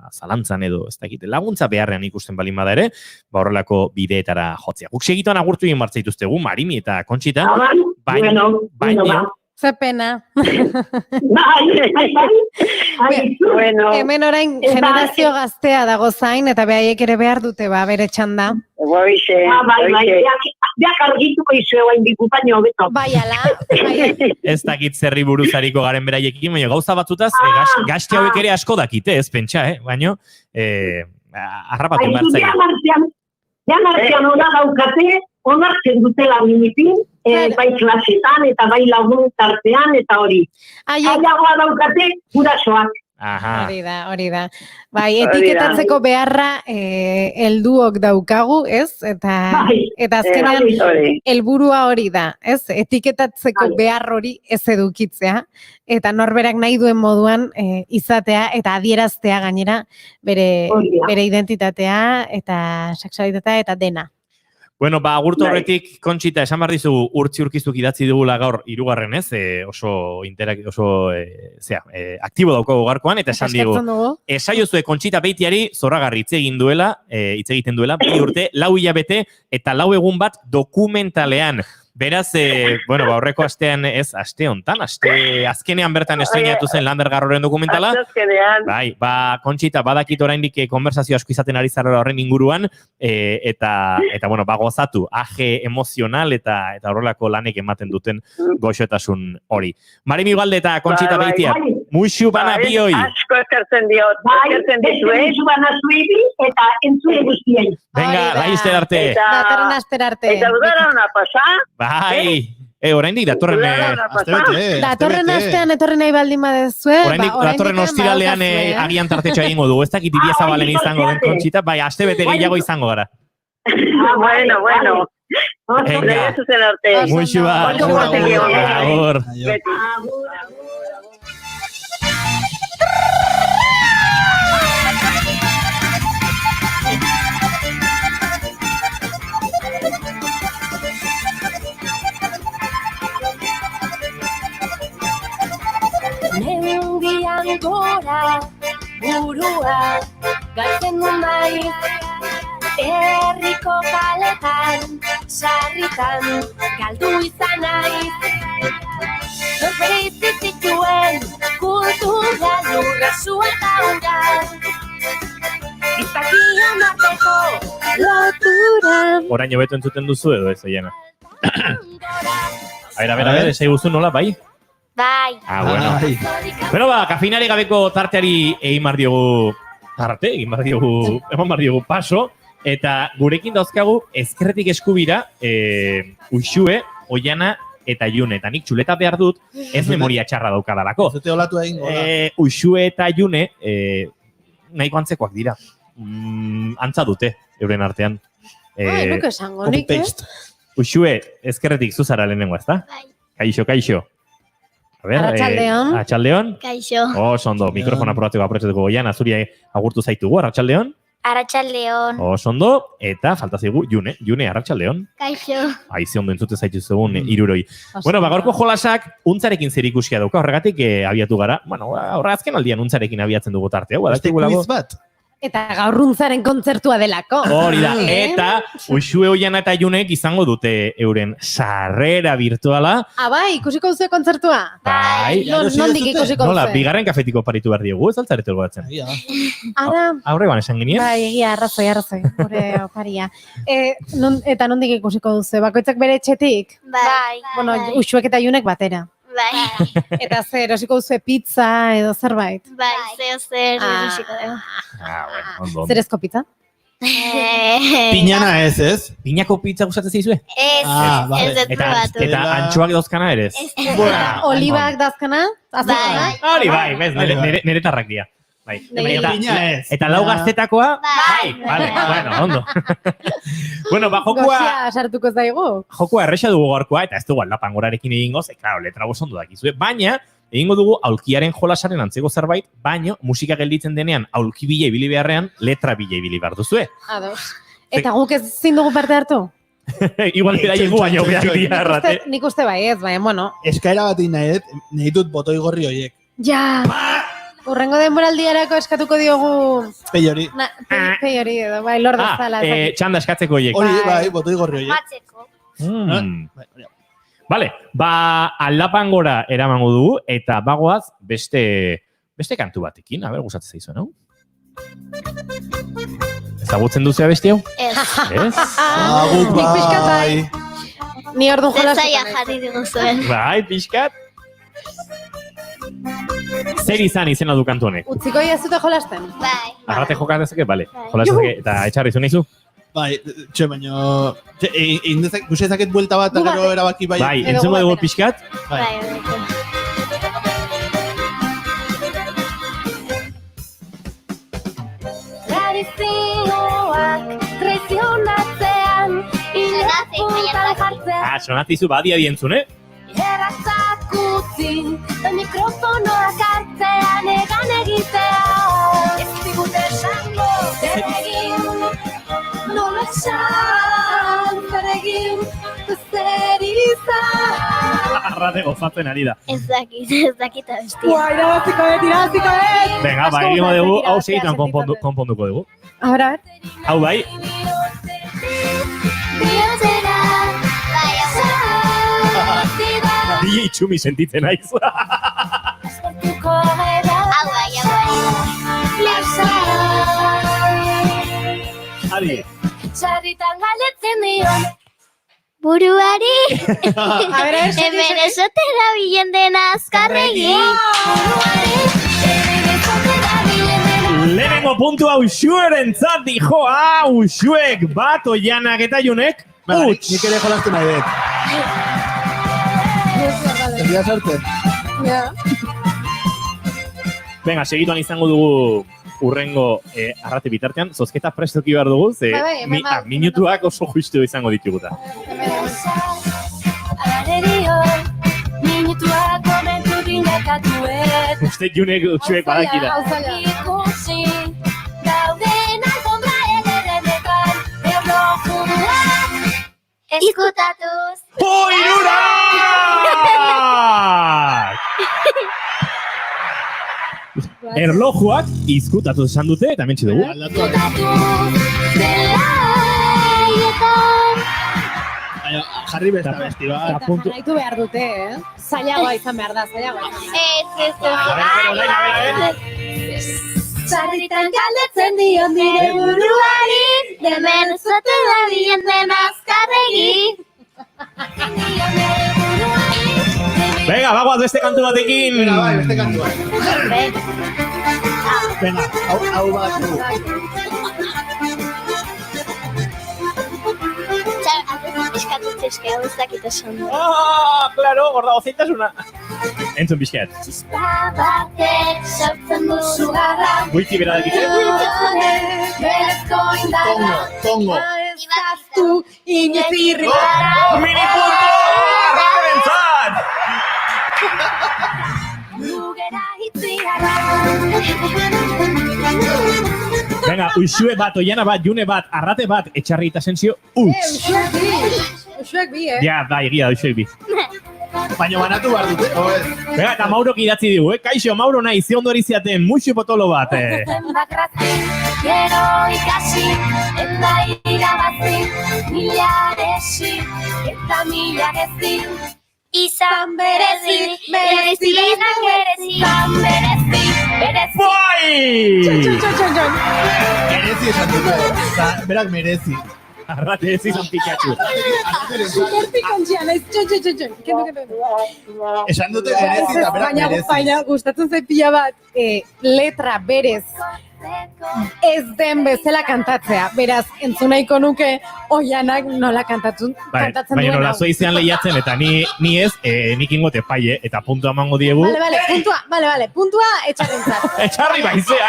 zalantzan edo laguntza beharrean ikusten balin bada ere, horrelako bideetara jotzea. Guk segituan agurtu egin martza dituztegu, Marimi eta Kontxita, baina Ze pena. Hemen orain generazio gaztea dago zain, eta behaiek ere behar dute bere txanda. Biak argituko izue guain dikupaino hobeto. Bai, ala. Ez dakit zerri buruzariko garen beraiekin, baina gauza batzutaz, gazte hauek ere asko dakite, ez pentsa, baina harrapatu martzaile. Jan artean hona daukate, onartzen dutela minipin, bai klasetan eta bai lagun tartean eta hori. Aiagoa daukate gurasoak. Hori da. Bai, etiketatzeko beharra helduok daukagu, ez? Eta azkenean helburua hori da, ez? Etiketatzeko behar hori ez edukitzea, eta norberak nahi duen moduan izatea eta adieraztea gainera bere identitatea eta sexualitatea eta dena. Bueno, agurtu horretik, Kontxita, esan behar dizu urtzizuk idatzi dugula gaur irugarren, ez? Oso aktibo daukago garkoan, eta esan digu. Esaiozue Kontxita Beitiari zoragarri hitz egiten duela, 2 urte, 4 hilabete eta 4 egun bat dokumentalean. Beraz, aurreko astean, aste hontan, azkenean bertan estrenatu zen Lander Garroren dokumentala. Bai, Kontxita, badakit oraindik konversazio asko izaten ari zarela horren inguruan, eta gozatu, aje emozional eta horrelako lanek ematen duten goxotasun hori. Marimi Ugalde eta Kontxita Beitia, muixu bana bioi. Asko eskertzen diot, eskertzen ditu, muixu bana zuibi eta entzule guztien. Venga, laizter arte. Datorren aster arte. Eta udara hona pasa. Bai, oraindik datorren astean etorren nahi baldin badezue. Datorren ostiralean agian tartetxoa egingo dugu. Ez dakit Idia Zabalen izango den Kontxita, bai, aste bete gehiago izango gara. Bueno. Venga, muixu bat. Agur. Mendian gora, burua, galtzen du naiz, herriko kaletan, sarritan, galdu izan naiz. Norbere izitituen, kultura lurra zua gaura, izakion arteko lotura. Orain hobeto entzuten duzu edo ez, Oiana? A ver, esai guzu nola, bai? Bai. Bueno, kafinari gabeko tarteari egin bar diogu paso, eta gurekin dauzkagu ezkerretik eskubira Uxue, Oiana eta June. Eta nik txuleta behar dut, ez memoria txarra daukadalako. Zute olatu egin gola. Uxue eta June nahiko antzekoak dira. Antza dute, euren artean. Nuke esango nik, Uxue, ezkerretik zuzara lehenengo, ezta? Kaixo. A ver, Arratsaldeon. Kaixo. Ondo, mikrofona probatzeko apretatzeko Oiana, zuri agurtu zaitugu, Arratsaldeon. Arratsaldeon. Osondo, eta falta zaigu June Arratsaldeon. Kaixo. Aize ondo entzute zaituzugun iruroi. Bueno, gaurko jolasak untzarekin zer ikusia dauka, horregatik abiatu gara. Bueno, azken aldian untzarekin abiatzen dugu tarte hau. Beste quiz bat. Eta gaur untzaren kontzertua delako. Hori da, eta Uxue Oiana eta Junek izango dute euren sarrera virtuala. Bai, ikusiko duzu kontzertua? Bai. Nondik ikusiko duzu? Nola, bigarren kafetiko paritu behar diegu, ez altzarete gogatzen. Ara, Aurreban esan genien. bai, egia, arrazoi, gure oparia. Eta nondik ikusiko duzu? Bakoitzak bere etxetik? Bai. Bueno, Uxuek eta Junek batera. Bai. Eta zer, erosiko duzu pizza edo zerbait? Bai, zer erosiko dugu. Ondo. Zerezko pizza? Piñana ez? Piñako pizza gustatzen zaizue? Ez, vale. ez dut probatu. Eta antxoak dozkana ere ez? Olibak dazkana? Bai. Hori bai, bez, nire tarrak dira. Bai. Piña ez. Eta lau gaztetakoa? Bai. Vale, bueno, ondo. Bueno, jokoa... Goxia sartuko zaigu. Jokoa erresa dugu gaurkoa, eta ez dugu aldapangorarekin egingo, ze, klaro, letra ondo dakizue. Baina, egingo dugu aulkiaren jolasaren antzeko zerbait, baino musika gelditzen denean aulki bila ibili beharrean, letra bila ibili behar duzue. Ados. Eta guk ez zin dugu parte hartu? Igual beraiegu baino behar dira errate. Nik uste bai ez, baina, bueno. Eskaera bat nahi dut botoi gorri horiek. Ja! Urrengo denboraldiarako eskatuko diogu... Peiori. Peiori edo, bai, lor dezala. Txanda eskatzeko horiek. Hori, bai, botoi gorri horiek. Matzeko. Vale, aldapan gora eramango dugu, eta bagoaz beste kantu batekin. A ber, gustatzen zaizu, no? Ezagutzen duzea beste hau? Ez. Ez? Agut bai. Ni orduan jolastu. Zerzaia jarri diguzuen. Bai, pixkat. Zer izan izena du kantu honek? Utziko iazute jolasten? Bai. Arrate jokan dezake, bale. Jolazake, eta etxarri zu nahizu? Bai, baino... Guxe ezaket buelta bat, eta gero erabaki bai. Bai, entzuko dugu pixkat? Bai. Tradizioak traizionatzean Ilazpuntan jartzean Sonatizu badia dientzun, Erratzak utzi Mikrofonoak hartzean egan egitea Ez digute esango Zer egin Nola esan Zer egin Zer izan Arrate gozatzen ari da. Ez dakit abestia. Irabaziko ez! Venga, bai, egingo dugu, hau segitan konponduko dugu. Ahora, Hau bai, Bihotzera Bai, DJ Txumi sentitzen naiz. Eskortuko gara Hau bai, Adi. Sarritan galetzen dion Buruari Hemen esotera bilen dena azkarregi Buruari Hemen esotera bilen dena Lehenengo puntua Uxueren zat dijo, Uxuek bat Oianak eta Junek. Nik ere jolastu nahi dut. Egia zarte. Venga, segituan izango dugu urrengo arrate bitartean, zozketa prestoki behar dugu, ze minutuak oso justu izango dituguta. Arerio Minutuak momentu dindakatuet Uste Junek Uxuek badakira. Ikusi Dauden alfombra ederrenetan Erlojuak Eskutatuz Erlojuak izkutatu esan dute, eta mentsi dugu. Jarri besta besti bat. eta jarraitu behar dute, Zailagoa izan behar da, zailagoa. Sarritan galdetzen dion dire buruari Hemen ezote da bilen dena azkarregi Venga, bagoaz beste kantu batekin. Venga, bai, beste kantu bat. Venga, hau bat du. Eskatutzeske, hau ez dakit esan. Claro, gorda gozeitasuna. Entzun bizkat. Txispa batek sortzen du sugarra Wiki bera dakite. Berezko indarra Tongo. Ibaztu inoiz irrikara Minipunto! Arrabentzat! Lugera hitziarra Venga, Uxue bat, Oiana bat, June bat, Arrate bat, Etxarri eta Asensio, uts. Uxuek bi, Ja, da, egia da, Uxuek bi. Baina banatu behar dute, Venga, eta Maurok idatzi digu, Kaixo, Mauro nahi, ze ondo ziaten, muxu potolo bat, Gero ikasi eta irabazi, mila esi eta mila gezi. Izan berezi, berezi denak berezi, izan berezi, berezi. Bai! Merezi esan dute. Berak merezi. Arrate ez izan pikatxu. Superpikontxia, naiz, txon. Esan dute merezi eta berak merezi. Baina, gustatzen zait pila bat, letra berez ez den bezala kantatzea. Beraz, entzun nahiko nuke Oianak nola kantatzen duen. Baina nola zoa izan lehiatzen, eta ni ez, nik ingote paie, eta puntua emango diegu. Puntua Etxarrintzat. Etxarri baizea!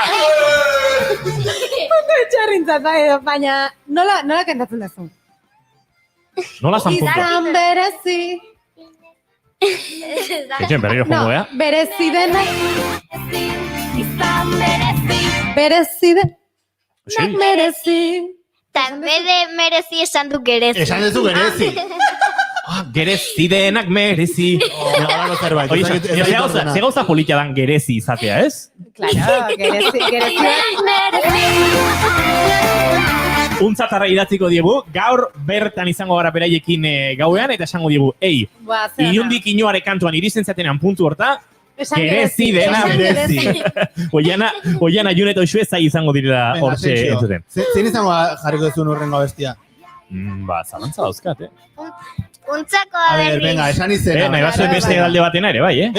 Puntua Etxarrintzat, baina nola kantatzen duzu? Nola zan puntua? Izan berezi. Etxen berriro jongo, Berezi denak. Izan berezi. Berezi denak merezi. Ta bede merezi esan du gerezi. Esan duzu gerezi. Gerezi denak merezi. Horako zerbait. Ze gauza politia dan gerezi izatea, ez? Claro, gerezi. Untzatarra idatziko diegu, gaur bertan izango gara beraiekin gauean, eta esango diegu, inundik inoare kantuan irizen zatenean puntu horta, gerezi dena berezi. Oiana, June eta Uxue zai izango direla hortxe entzuten. Zein izango jarriko duzun urrengo bestia? Zalantza dauzkat, Untzako A ver, venga, esan izena. Nahi bat zuen beste galde batena ere, bai,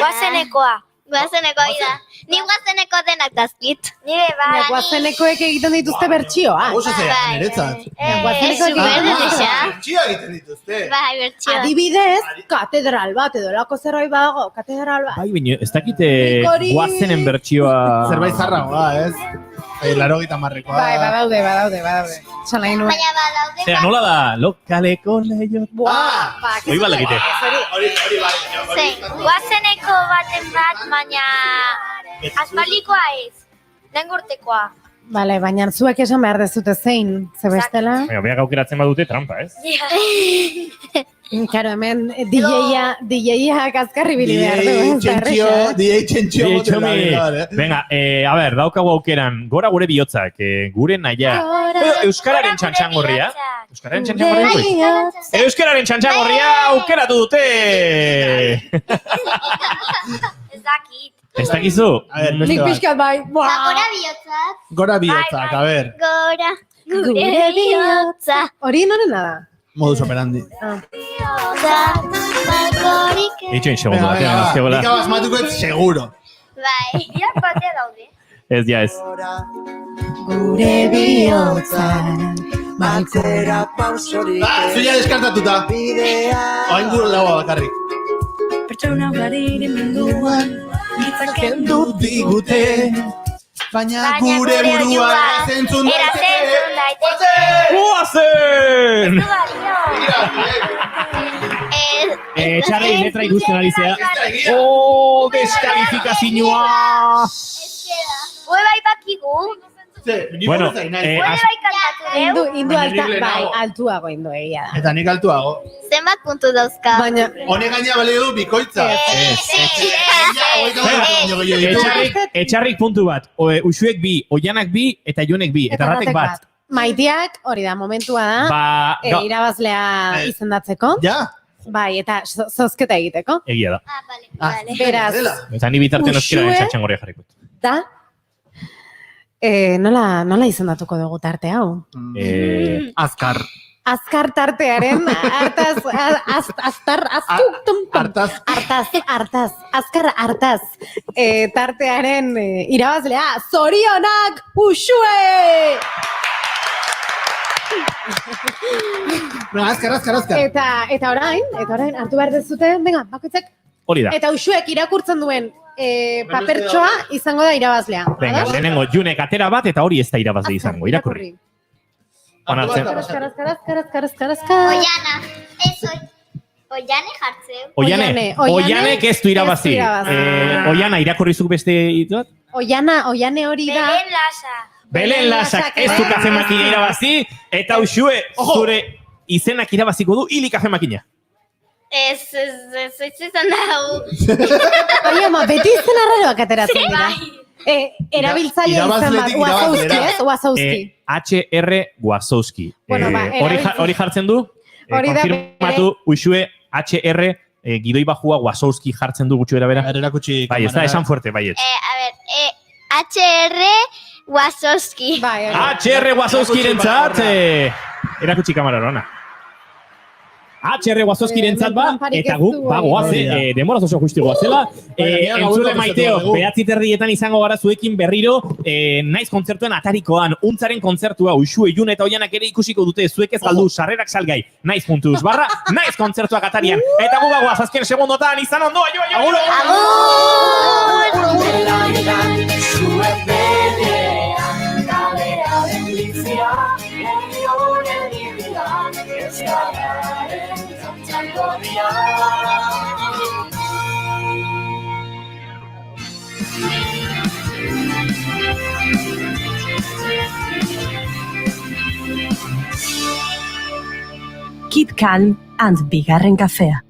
Guazenekoa da. Ni guazeneko denak dazkit. Nire bai. Guazenekoek egiten dituzte bertsioa. Oso zera, niretzat. Bertsioa egiten dituzte. Bai, bertsioa. Adibidez, katedral bat, edo lako zerbait badago, katedral bat. Bai, baina ez dakite guazenen bertsioa... Zerbait zarragoa, ez? 80 Bai, badaude. Esan nahi nuen. Baina badaude. Zera, nola da? Lokaleko lehiot... Hoi balekite. Guazeneko baten bat, baina aspaldikoa ez. Lengurtekoa. Bale, baina zuek esan behar dezute zein, ze bestela? Beak aukeratzen badute trampa, ez? Karo, hemen DJ-a kaskarri bili behar du. DJ Txentxio. Venga, a ber, daukagu aukeran, gora gure bihotzak, gure naia. Euskararen txantxangorria. Euskararen txantxangorria? Euskararen txantxangorria aukeratu dute! Ez dakit. Ez dakizu? Nik pixkat bai. Gora bihotzak. Gora bihotzak, a ber. Gora, gure bihotza. Hori norena da? Modus operandi. Eitxo insegundu batean azkegola. Nik abasmatuko seguro. Bai, biak batea daude. Ez, ja ez. Gure bihotza. Batzera pausorik. Zuia deskartatuta. Oain gure dagoa bakarrik. Pertsona ugariren munduan hitzak kendu digute. Baina gure burua zentzun daiteke. Guazen! Txarri, letra ikusten ari zea. Deskalifikazioa! Hue bai bakigu. Bueno, Hue bai kantatu deu. Indu altuago indu egia da. Eta nik altuago. Zenbat puntu dauzka. Hone gaina balio du bikoitza. Etxarrik puntu bat. Uxuek bi, Oianak bi, eta Jonek bi, eta Arratek bat. Maiteak, hori da, momentua da, irabazlea izendatzeko. Ja? Bai, eta zozketa egiteko. Egia da. Beraz, Eta ni bitarten oskiraren txantxangorria jarriko. da, nola izendatuko dugu tarte hau? Azkar. Azkar tartearen, azkar hartaz, tartearen irabazlea, zorionak Uxue! Azkar. Eta orain, hartu behar dezute, venga, bakoitzak. Hori da. Eta Uxuek irakurtzen duen papertxoa izango da irabazlea. Venga, lehenengo, Junek atera bat, eta hori ez da irabazle izango, irakurri. Onartzen. Oiana, ez Oiane jartzeu. Oianek ez du irabazi. Oiana, irakurrizuk beste hitz bat? Oiane hori da. Beren lasa. Belen Lasak ez du kafe makina irabazi, eta Uxue zure izenak irabaziko du hili kafe makina. Ez izan dago. Baina, beti izen arraroak ateratzen dira. Erabiltzaile izan bat, Wazowski, ez? Wazowski. HR Wazowski. Bueno, Hori jartzen du? Hori da, konfirmatu Uxue HR Gidoi Bajua Wazowski jartzen du gutxu bera. Erakutsi. Bai, ez da esan fuerte, baiet. HR Wazowski. HR Wazowski rentzat, erakutsi kamarara ona. HR Wazowski rentzat eta guk bagoaze, demoraz oso justi goazela. Entzule Maiteo, 9:30 izango gara zuekin berriro, naiz kontzertuen atarikoan, untzaren kontzertua, Uxue, Jun eta Oianak ere ikusiko dute, zuek ez galdu, sarrerak salgai, naiz.eus/ naiz kontzertuak atarian. Eta gu bagoaz, azken segundotan, izan ondo, aio! Keep calm and bigarren kafea.